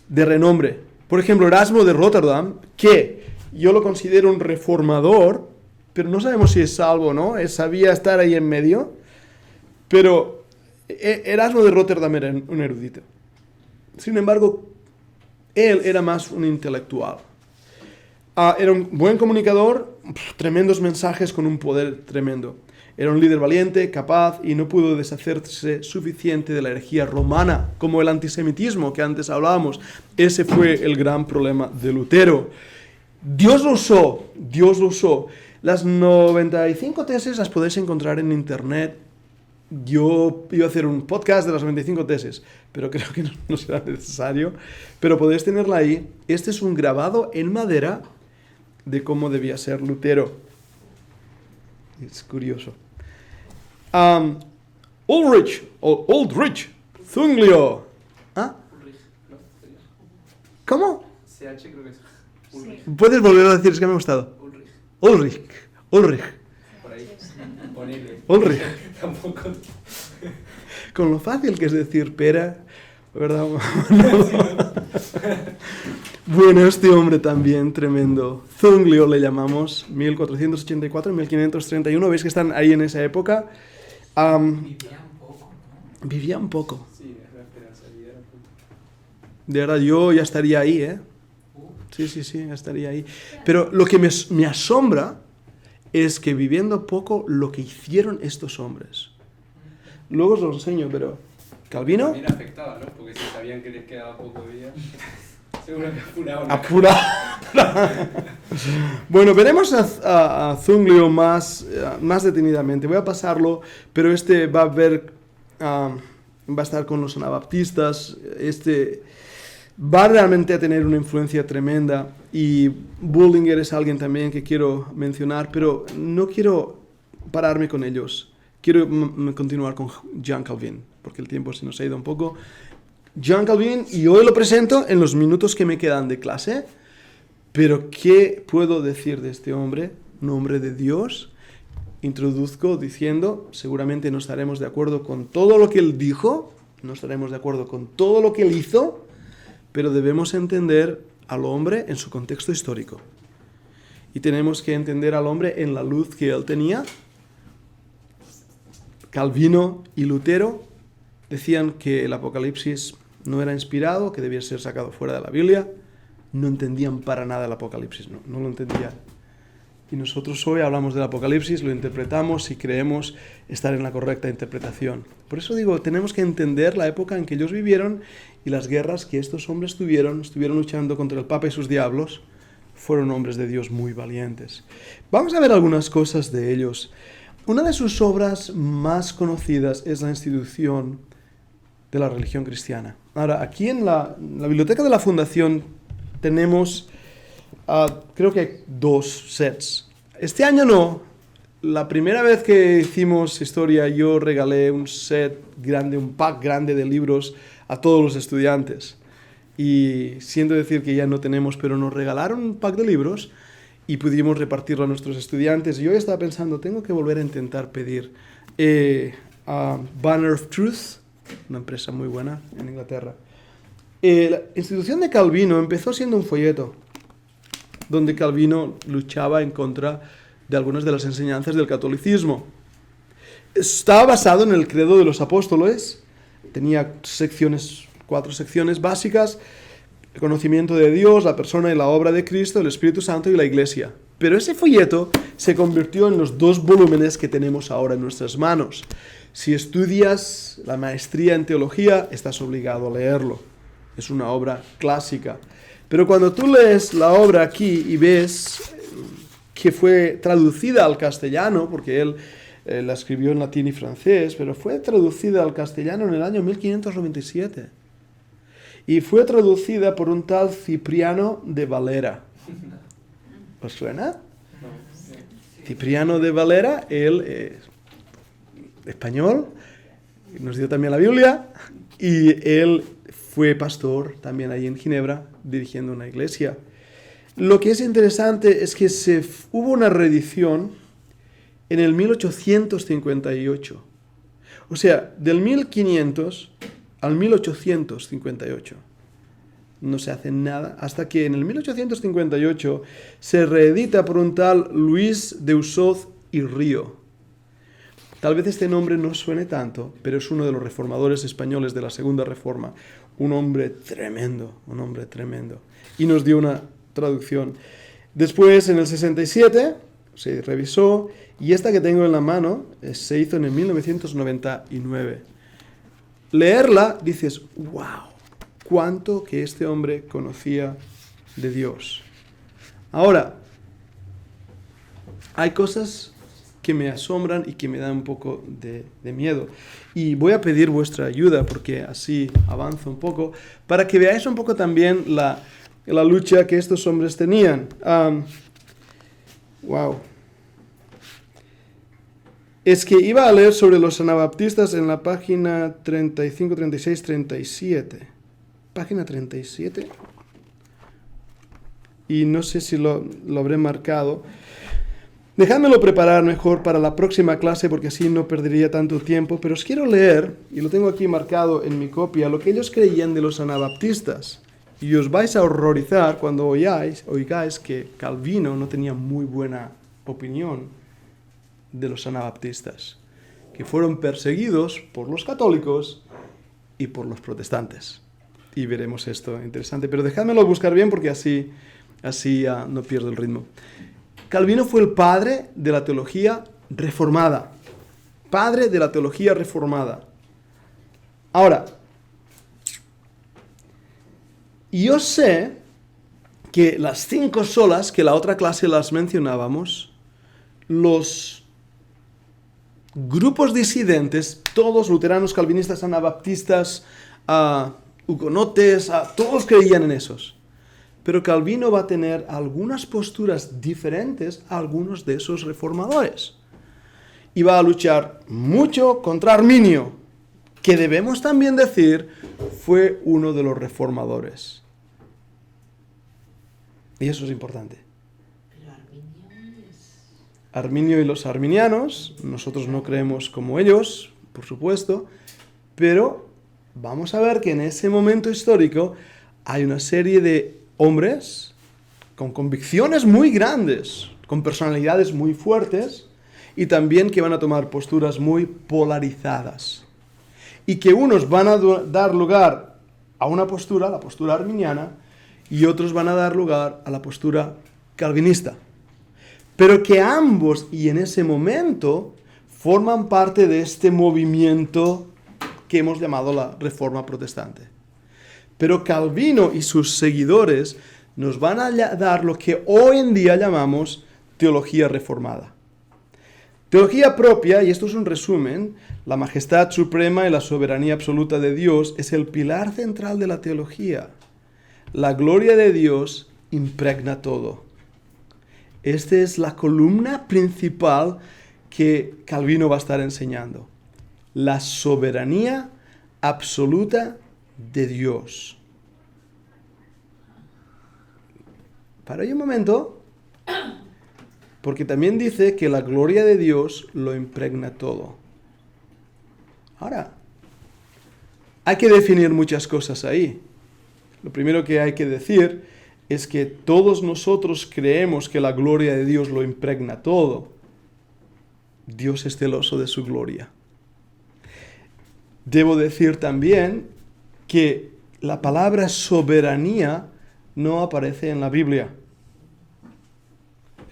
de renombre. Por ejemplo, Erasmo de Rotterdam, que yo lo considero un reformador, pero no sabemos si es salvo o no, sabía estar ahí en medio, pero Erasmo de Rotterdam era un erudito. Sin embargo, él era más un intelectual. Era un buen comunicador, tremendos mensajes con un poder tremendo. Era un líder valiente, capaz, y no pudo deshacerse suficiente de la herejía romana, como el antisemitismo que antes hablábamos. Ese fue el gran problema de Lutero. Dios lo usó. Las 95 tesis las podéis encontrar en internet. Yo iba a hacer un podcast de las 95 tesis, pero creo que no será necesario. Pero podéis tenerla ahí. Este es un grabado en madera de cómo debía ser Lutero. Es curioso. Ulrich Zwinglio. ¿Ah? Ulrich, ¿no? ¿Cómo? CH creo que es Ulrich. ¿Puedes volver a decir? Es que me ha gustado. Ulrich. Ulrich. Por ahí. Ponele. Ulrich. Tampoco. Con lo fácil que es decir pera, ¿verdad? Bueno, este hombre también tremendo. Zwinglio le llamamos, 1484-1531. ¿Veis que están ahí en esa época? Vivía un poco. Sí, es la esperanza de vida. De verdad, yo ya estaría ahí, ¿eh? Sí, ya estaría ahí. Pero lo que me asombra es que viviendo poco, lo que hicieron estos hombres. Luego os lo enseño, pero Calvino... También afectaba, ¿no? Porque si sabían que les quedaba poco de vida, seguro que apuraban. Bueno, veremos a Zwinglio más detenidamente. Voy a pasarlo, pero este va a estar con los anabaptistas. Va realmente a tener una influencia tremenda, y Bullinger es alguien también que quiero mencionar, pero no quiero pararme con ellos. Quiero continuar con Jean Calvin, porque el tiempo se nos ha ido un poco. Jean Calvin, y hoy lo presento en los minutos que me quedan de clase, pero ¿qué puedo decir de este hombre? Un hombre de Dios. Introduzco diciendo, seguramente no estaremos de acuerdo con todo lo que él dijo, no estaremos de acuerdo con todo lo que él hizo, pero debemos entender al hombre en su contexto histórico. Y tenemos que entender al hombre en la luz que él tenía. Calvino y Lutero decían que el Apocalipsis no era inspirado, que debía ser sacado fuera de la Biblia. No entendían para nada el Apocalipsis, no lo entendían. Y nosotros hoy hablamos del Apocalipsis, lo interpretamos y creemos estar en la correcta interpretación. Por eso digo, tenemos que entender la época en que ellos vivieron y las guerras que estos hombres estuvieron luchando contra el Papa y sus diablos. Fueron hombres de Dios muy valientes. Vamos a ver algunas cosas de ellos. Una de sus obras más conocidas es la institución de la religión cristiana. Ahora, aquí en la biblioteca de la Fundación tenemos, creo que 2 sets. Este año no. La primera vez que hicimos historia, yo regalé un set grande, un pack grande de libros a todos los estudiantes. Y siento decir que ya no tenemos, pero nos regalaron un pack de libros y pudimos repartirlo a nuestros estudiantes. Y yo estaba pensando, tengo que volver a intentar pedir a Banner of Truth, una empresa muy buena en Inglaterra. La institución de Calvino empezó siendo un folleto donde Calvino luchaba en contra de algunas de las enseñanzas del catolicismo. Estaba basado en el credo de los apóstoles, tenía 4 secciones básicas: el conocimiento de Dios, la persona y la obra de Cristo, el Espíritu Santo y la Iglesia. Pero ese folleto se convirtió en los 2 volúmenes que tenemos ahora en nuestras manos. Si estudias la maestría en teología, estás obligado a leerlo. Es una obra clásica. Pero cuando tú lees la obra aquí y ves que fue traducida al castellano, porque él la escribió en latín y francés, pero fue traducida al castellano en el año 1597. Y fue traducida por un tal Cipriano de Valera. ¿Os suena? No. Cipriano de Valera, él es español, nos dio también la Biblia, y él fue pastor también ahí en Ginebra, dirigiendo una iglesia. Lo que es interesante es que hubo una reedición en el 1858. O sea, del 1500 al 1858. No se hace nada hasta que en el 1858 se reedita por un tal Luis de Usoz y Río. Tal vez este nombre no suene tanto, pero es uno de los reformadores españoles de la Segunda Reforma. Un hombre tremendo, un hombre tremendo. Y nos dio una traducción. Después, en el 67, se revisó, y esta que tengo en la mano se hizo en el 1999. Leerla, dices, wow, cuánto que este hombre conocía de Dios. Ahora, hay cosas que me asombran y que me dan un poco de miedo. Y voy a pedir vuestra ayuda, porque así avanzo un poco, para que veáis un poco también la lucha que estos hombres tenían. Wow. Es que iba a leer sobre los anabaptistas en la página 35, 36, 37. Página 37. Y no sé si lo habré marcado. Dejádmelo preparar mejor para la próxima clase, porque así no perdería tanto tiempo. Pero os quiero leer, y lo tengo aquí marcado en mi copia, lo que ellos creían de los anabaptistas. Y os vais a horrorizar cuando oigáis que Calvino no tenía muy buena opinión de los anabaptistas, que fueron perseguidos por los católicos y por los protestantes. Y veremos esto interesante, pero dejádmelo buscar bien, porque así no pierdo el ritmo. Calvino fue el padre de la teología reformada. Padre de la teología reformada. Ahora, yo sé que las 5 solas, que la otra clase las mencionábamos, los grupos disidentes, todos luteranos, calvinistas, anabaptistas, hugonotes, todos creían en esos. Pero Calvino va a tener algunas posturas diferentes a algunos de esos reformadores. Y va a luchar mucho contra Arminio, que debemos también decir fue uno de los reformadores. Y eso es importante. Pero Arminio es... Arminio y los arminianos, nosotros no creemos como ellos, por supuesto, pero vamos a ver que en ese momento histórico hay una serie de hombres con convicciones muy grandes, con personalidades muy fuertes, y también que van a tomar posturas muy polarizadas. Y que unos van a dar lugar a una postura, la postura arminiana, y otros van a dar lugar a la postura calvinista. Pero que ambos, y en ese momento, forman parte de este movimiento que hemos llamado la Reforma Protestante. Pero Calvino y sus seguidores nos van a dar lo que hoy en día llamamos teología reformada. Teología propia, y esto es un resumen, la majestad suprema y la soberanía absoluta de Dios es el pilar central de la teología. La gloria de Dios impregna todo. Esta es la columna principal que Calvino va a estar enseñando. La soberanía absoluta de Dios. Para ahí un momento, porque también dice que la gloria de Dios lo impregna todo. Ahora, hay que definir muchas cosas ahí. Lo primero que hay que decir es que todos nosotros creemos que la gloria de Dios lo impregna todo. Dios es celoso de su gloria. Debo decir también que la palabra soberanía no aparece en la Biblia.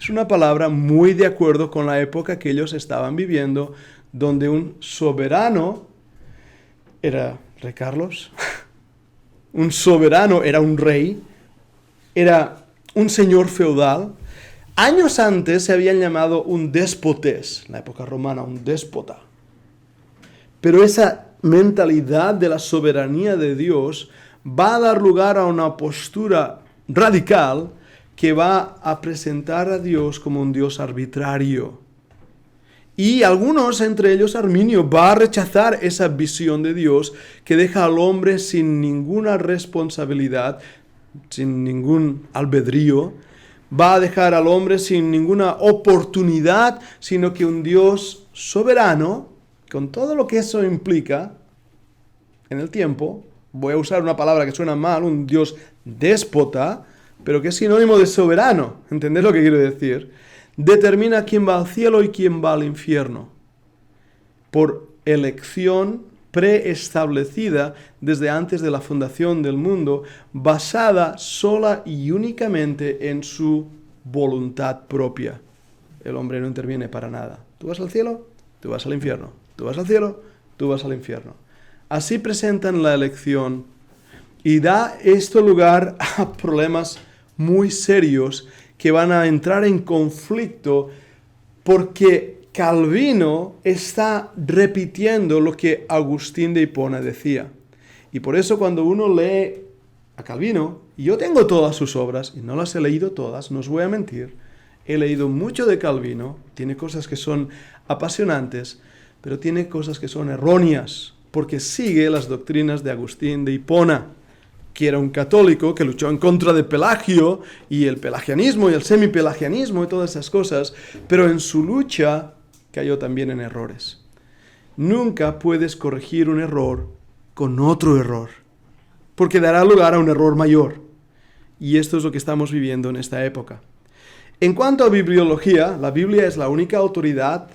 Es una palabra muy de acuerdo con la época que ellos estaban viviendo, donde un soberano era Rey Carlos, un soberano era un rey, era un señor feudal. Años antes se habían llamado un despotés, en la época romana, un déspota. Pero esa mentalidad de la soberanía de Dios va a dar lugar a una postura radical que va a presentar a Dios como un Dios arbitrario. Y algunos, entre ellos Arminio, va a rechazar esa visión de Dios que deja al hombre sin ninguna responsabilidad, sin ningún albedrío, va a dejar al hombre sin ninguna oportunidad, sino que un Dios soberano, con todo lo que eso implica en el tiempo, voy a usar una palabra que suena mal, un Dios déspota, pero que es sinónimo de soberano, ¿entendés lo que quiero decir? Determina quién va al cielo y quién va al infierno, por elección preestablecida desde antes de la fundación del mundo, basada sola y únicamente en su voluntad propia. El hombre no interviene para nada. Tú vas al cielo, tú vas al infierno. Tú vas al cielo, tú vas al infierno. Así presentan la elección y da esto lugar a problemas muy serios que van a entrar en conflicto porque Calvino está repitiendo lo que Agustín de Hipona decía. Y por eso cuando uno lee a Calvino, y yo tengo todas sus obras, y no las he leído todas, no os voy a mentir, he leído mucho de Calvino, tiene cosas que son apasionantes, pero tiene cosas que son erróneas, porque sigue las doctrinas de Agustín de Hipona, que era un católico que luchó en contra de Pelagio, y el pelagianismo y el semipelagianismo y todas esas cosas, pero en su lucha cayó también en errores. Nunca puedes corregir un error con otro error, porque dará lugar a un error mayor. Y esto es lo que estamos viviendo en esta época. En cuanto a bibliología, la Biblia es la única autoridad,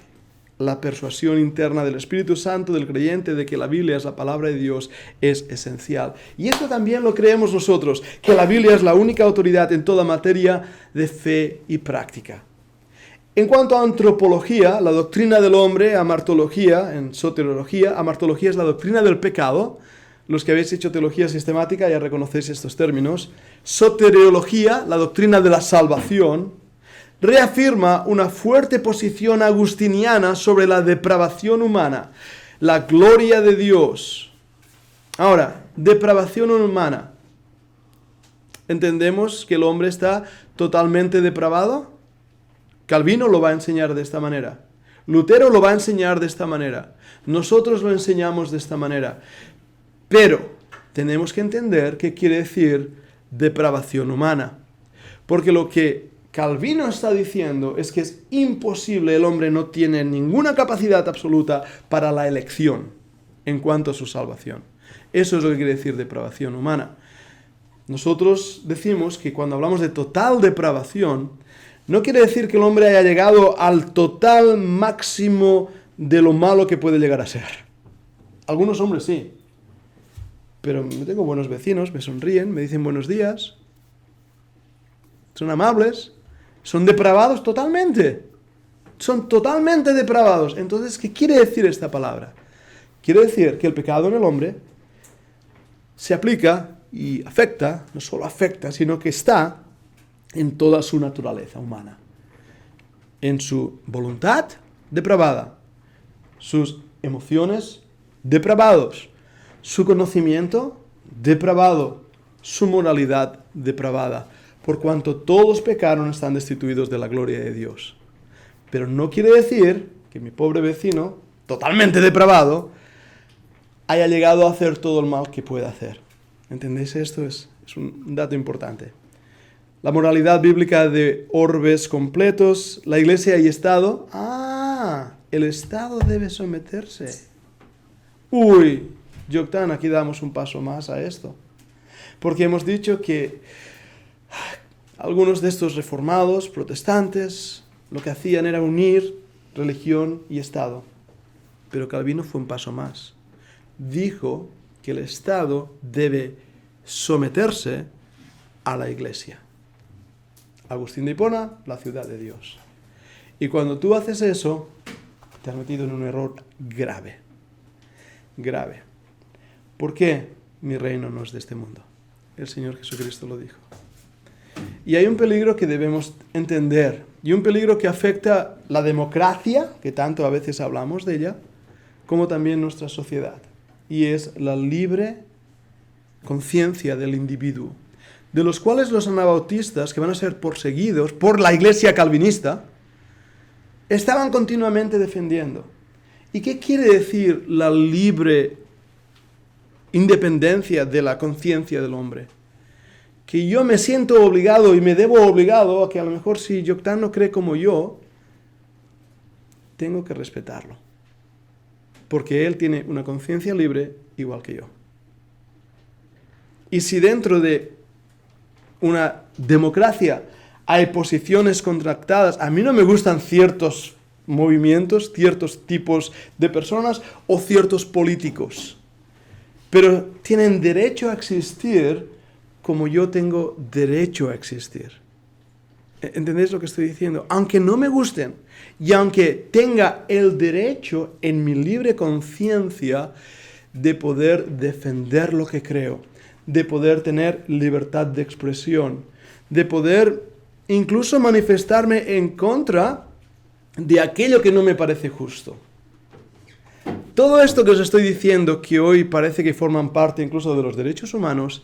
la persuasión interna del Espíritu Santo del creyente de que la Biblia es la palabra de Dios es esencial. Y esto también lo creemos nosotros, que la Biblia es la única autoridad en toda materia de fe y práctica. En cuanto a antropología, la doctrina del hombre, amartología, en soteriología, amartología es la doctrina del pecado. Los que habéis hecho teología sistemática ya reconocéis estos términos. Soteriología, la doctrina de la salvación, reafirma una fuerte posición agustiniana sobre la depravación humana, la gloria de Dios. Ahora, depravación humana. ¿Entendemos que el hombre está totalmente depravado? Calvino lo va a enseñar de esta manera. Lutero lo va a enseñar de esta manera. Nosotros lo enseñamos de esta manera. Pero tenemos que entender qué quiere decir depravación humana. Porque lo que Calvino está diciendo es que es imposible, el hombre no tiene ninguna capacidad absoluta para la elección en cuanto a su salvación. Eso es lo que quiere decir depravación humana. Nosotros decimos que cuando hablamos de total depravación, no quiere decir que el hombre haya llegado al total máximo de lo malo que puede llegar a ser. Algunos hombres sí. Pero tengo buenos vecinos, me sonríen, me dicen buenos días. Son amables. Son depravados totalmente. Son totalmente depravados. Entonces, ¿qué quiere decir esta palabra? Quiere decir que el pecado en el hombre se aplica y afecta, no solo afecta, sino que está en toda su naturaleza humana. En su voluntad depravada, sus emociones depravados, su conocimiento depravado, su moralidad depravada, por cuanto todos pecaron están destituidos de la gloria de Dios. Pero no quiere decir que mi pobre vecino, totalmente depravado, haya llegado a hacer todo el mal que puede hacer. ¿Entendéis? Esto es un dato importante. La moralidad bíblica de orbes completos, la iglesia y Estado. El Estado debe someterse. Uy, Yoctán, aquí damos un paso más a esto. Porque hemos dicho que algunos de estos reformados, protestantes, lo que hacían era unir religión y Estado. Pero Calvino fue un paso más. Dijo que el Estado debe someterse a la iglesia. Agustín de Hipona, la ciudad de Dios. Y cuando tú haces eso, te has metido en un error grave. Grave. ¿Por qué? Mi reino no es de este mundo. El Señor Jesucristo lo dijo. Y hay un peligro que debemos entender, y un peligro que afecta la democracia, que tanto a veces hablamos de ella, como también nuestra sociedad, y es la libre conciencia del individuo, de los cuales los anabautistas, que van a ser perseguidos por la iglesia calvinista, estaban continuamente defendiendo. ¿Y qué quiere decir la libre independencia de la conciencia del hombre? Que yo me siento obligado y me debo obligado a que a lo mejor si Yoctán no cree como yo, tengo que respetarlo. Porque él tiene una conciencia libre igual que yo. Y si dentro de una democracia hay posiciones contractadas, a mí no me gustan ciertos movimientos, ciertos tipos de personas o ciertos políticos, pero tienen derecho a existir como yo tengo derecho a existir. ¿Entendéis lo que estoy diciendo? Aunque no me gusten y aunque tenga el derecho en mi libre conciencia de poder defender lo que creo, de poder tener libertad de expresión, de poder incluso manifestarme en contra de aquello que no me parece justo. Todo esto que os estoy diciendo, que hoy parece que forman parte incluso de los derechos humanos,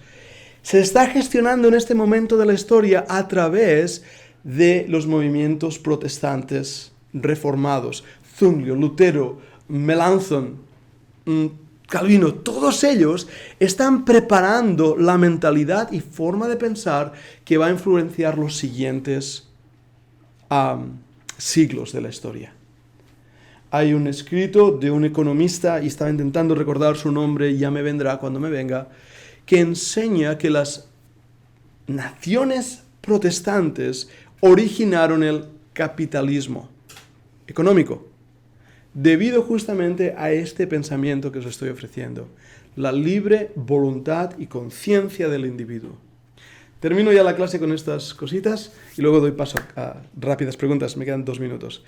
se está gestionando en este momento de la historia a través de los movimientos protestantes reformados. Zwinglio, Lutero, Melanchthon, Calvino, todos ellos están preparando la mentalidad y forma de pensar que va a influenciar los siguientes siglos de la historia. Hay un escrito de un economista, y estaba intentando recordar su nombre, y ya me vendrá cuando me venga, que enseña que las naciones protestantes originaron el capitalismo económico, debido justamente a este pensamiento que os estoy ofreciendo, la libre voluntad y conciencia del individuo. Termino ya la clase con estas cositas y luego doy paso a rápidas preguntas, me quedan 2 minutos.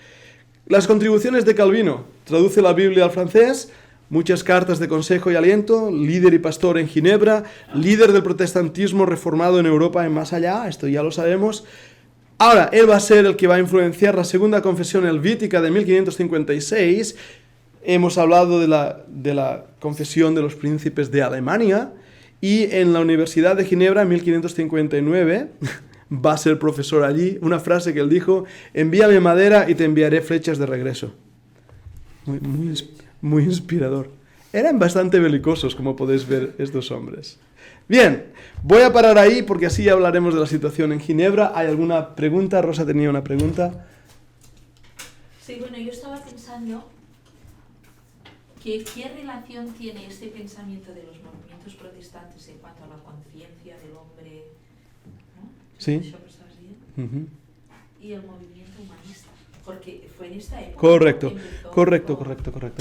Las contribuciones de Calvino: traduce la Biblia al francés, muchas cartas de consejo y aliento, líder y pastor en Ginebra, líder del protestantismo reformado en Europa y más allá, esto ya lo sabemos. Ahora, él va a ser el que va a influenciar la segunda confesión helvítica de 1556. Hemos hablado de la confesión de los príncipes de Alemania, y en la Universidad de Ginebra en 1559 va a ser profesor allí. Una frase que él dijo: envíame madera y te enviaré flechas de regreso. Muy inspirador. Eran bastante belicosos, como podéis ver, estos hombres. Bien, voy a parar ahí porque así hablaremos de la situación en Ginebra. ¿Hay alguna pregunta? Rosa tenía una pregunta. Sí, bueno, yo estaba pensando que qué relación tiene este pensamiento de los movimientos protestantes en cuanto a la conciencia del hombre, ¿no? Sí. ¿Eso lo estás viendo? Y el movimiento humanista, porque fue en esta época. Correcto.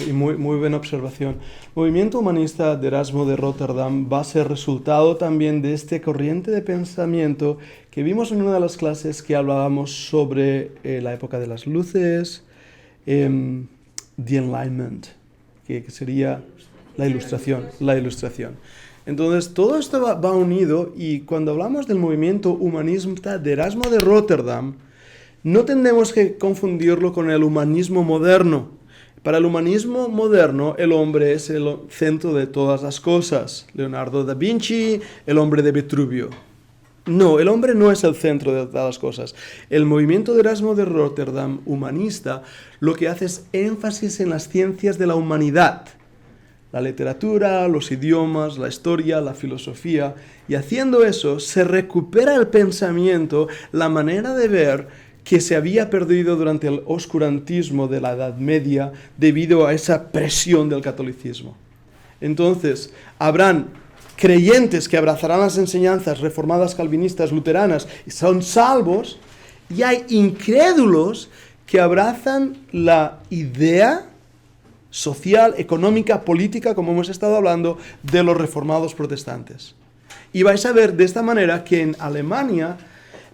Y muy buena observación. Movimiento humanista de Erasmo de Rotterdam va a ser resultado también de este corriente de pensamiento que vimos en una de las clases que hablábamos sobre la época de las luces, the Enlightenment, que sería la ilustración. Entonces, todo esto va unido, y cuando hablamos del movimiento humanista de Erasmo de Rotterdam, no tenemos que confundirlo con el humanismo moderno. Para el humanismo moderno, el hombre es el centro de todas las cosas. Leonardo da Vinci, el hombre de Vitruvio. No, el hombre no es el centro de todas las cosas. El movimiento de Erasmo de Rotterdam humanista lo que hace es énfasis en las ciencias de la humanidad. La literatura, los idiomas, la historia, la filosofía. Y haciendo eso, se recupera el pensamiento, la manera de ver que se había perdido durante el oscurantismo de la Edad Media debido a esa presión del catolicismo. Entonces, habrán creyentes que abrazarán las enseñanzas reformadas, calvinistas, luteranas, y son salvos, y hay incrédulos que abrazan la idea social, económica, política, como hemos estado hablando, de los reformados protestantes. Y vais a ver de esta manera que en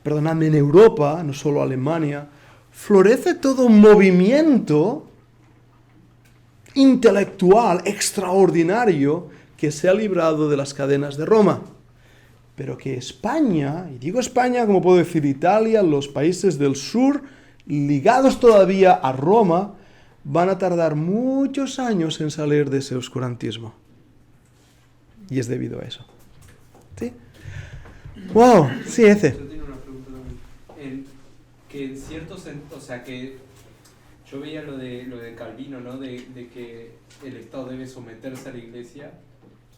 en Europa, no solo Alemania, florece todo un movimiento intelectual extraordinario que se ha librado de las cadenas de Roma. pero que España, y digo España como puedo decir Italia, los países del sur, ligados todavía a Roma, van a tardar muchos años en salir de ese oscurantismo. Y es debido a eso. ¿Sí? ¡Wow! Sí, Yo ese. tengo una pregunta también. Que en cierto sentido, o sea, que yo veía lo de Calvino, ¿no? De que el Estado debe someterse a la Iglesia,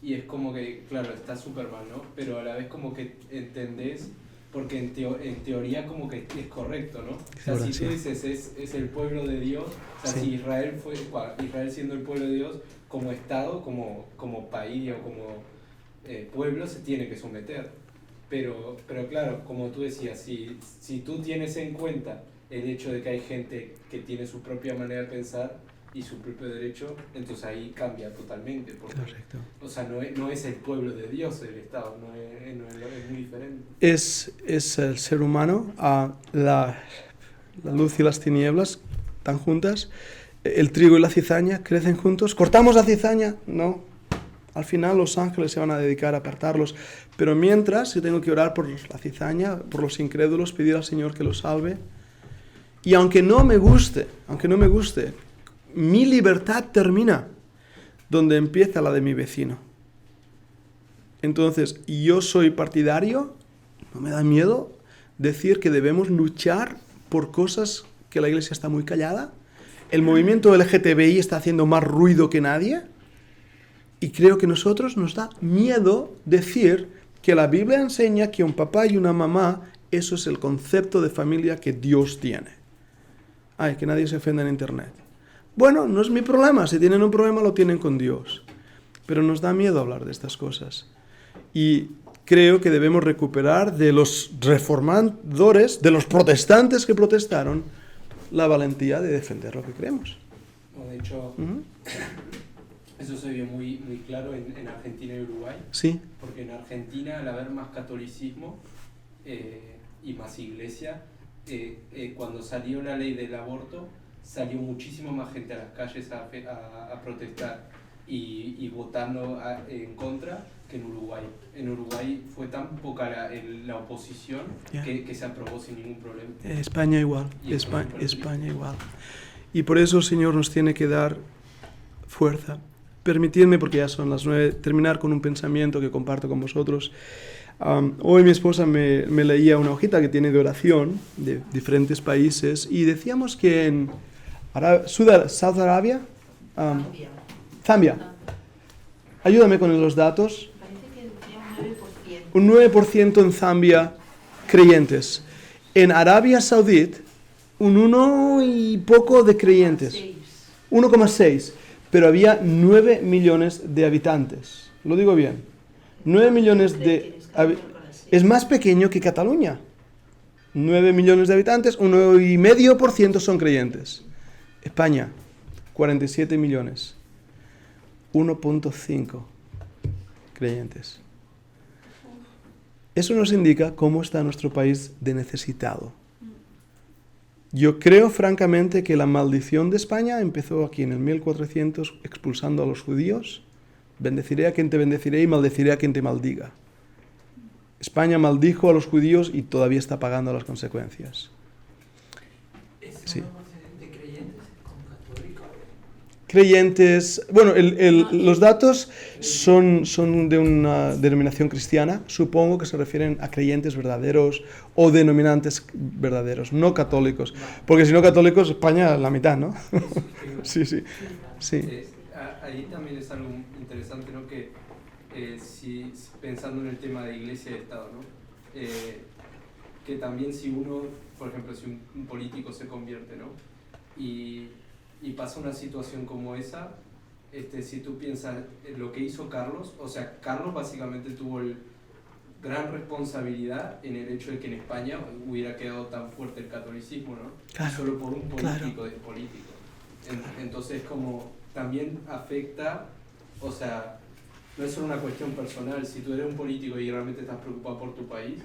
y es como que, claro, está súper mal, ¿no? Pero a la vez como que entendés, porque en teoría como que es correcto, ¿no? O sea, si tú dices es el pueblo de Dios, o sea, Sí. si Israel siendo el pueblo de Dios, como Estado, como país o como pueblo, se tiene que someter. Pero claro, como tú decías, si tú tienes en cuenta el hecho de que hay gente que tiene su propia manera de pensar y su propio derecho, entonces ahí cambia totalmente. Porque, Correcto. o sea, no es el pueblo de Dios el Estado, es muy diferente. Es el ser humano, la luz y las tinieblas están juntas, el trigo y la cizaña crecen juntos. ¿Cortamos la cizaña? No. Al final los ángeles se van a dedicar a apartarlos. Pero mientras, yo tengo que orar por la cizaña, por los incrédulos, pedir al Señor que los salve. Y aunque no me guste, mi libertad termina donde empieza la de mi vecino. Entonces, yo soy partidario, no me da miedo decir que debemos luchar por cosas que la Iglesia está muy callada. El movimiento LGTBI está haciendo más ruido que nadie. Y creo que a nosotros nos da miedo decir que la Biblia enseña que un papá y una mamá, eso es el concepto de familia que Dios tiene. Ay, que nadie se ofenda en internet. Bueno, no es mi problema. Si tienen un problema, lo tienen con Dios. Pero nos da miedo hablar de estas cosas. Y creo que debemos recuperar de los reformadores, de los protestantes que protestaron, la valentía de defender lo que creemos. No, de hecho, eso se vio muy, muy claro en Argentina y Uruguay. Sí. Porque en Argentina, al haber más catolicismo y más iglesia, cuando salió la ley del aborto, salió muchísimo más gente a las calles a protestar y votando en contra que en Uruguay. En Uruguay fue tan poca la oposición que se aprobó sin ningún problema. España igual, España igual. Y por eso el Señor nos tiene que dar fuerza. Permitidme, porque ya son las 9, terminar con un pensamiento que comparto con vosotros. Hoy mi esposa me leía una hojita que tiene de oración de diferentes países y decíamos que en South Arabia, Zambia. Ayúdame con los datos. Parece que un 9%. Un 9% en Zambia creyentes. En Arabia Saudita, un 1 y poco de creyentes. 1,6. Pero había 9 millones de habitantes. Lo digo bien. 9 millones de... Es más pequeño que Cataluña. 9 millones de habitantes, 1,5% son creyentes. España, 47 millones. 1,5 creyentes. Eso nos indica cómo está nuestro país de necesitado. Yo creo francamente que la maldición de España empezó aquí en el 1400 expulsando a los judíos. Bendeciré a quien te bendeciré y maldeciré a quien te maldiga. España maldijo a los judíos y todavía está pagando las consecuencias. Sí. ¿De creyentes con católicos? Creyentes, bueno, los datos son de una denominación cristiana, supongo que se refieren a creyentes verdaderos o denominantes verdaderos, no católicos, porque si no católicos, España la mitad, ¿no? Sí. Ahí también es algo interesante, ¿no? Que si pensando en el tema de iglesia y Estado, ¿no? Que también si uno, por ejemplo, si un político se convierte, ¿no? Y pasa una situación como esa, si tú piensas en lo que hizo Carlos, o sea, Carlos básicamente tuvo gran responsabilidad en el hecho de que en España hubiera quedado tan fuerte el catolicismo, ¿no? Claro, solo por un político claro. de político. Entonces, como también afecta, o sea, no es solo una cuestión personal. Si tú eres un político y realmente estás preocupado por tu país,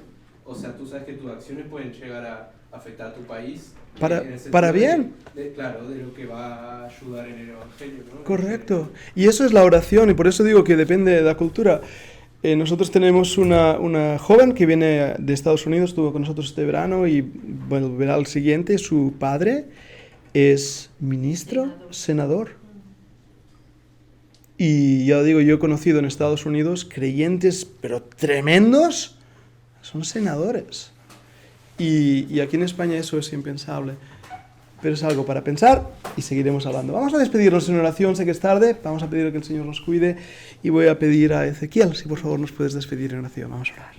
o sea, tú sabes que tus acciones pueden llegar a afectar a tu país. Para bien. Claro, de lo que va a ayudar en el Evangelio, ¿no? Correcto. Y eso es la oración, y por eso digo que depende de la cultura. Nosotros tenemos una joven que viene de Estados Unidos, estuvo con nosotros este verano y volverá al siguiente. Su padre es ministro, senador. Y ya digo, yo he conocido en Estados Unidos creyentes, pero tremendos, son senadores. Y aquí en España eso es impensable. Pero es algo para pensar y seguiremos hablando. Vamos a despedirnos en oración, sé que es tarde, vamos a pedir que el Señor nos cuide y voy a pedir a Ezequiel, si por favor nos puedes despedir en oración. Vamos a orar.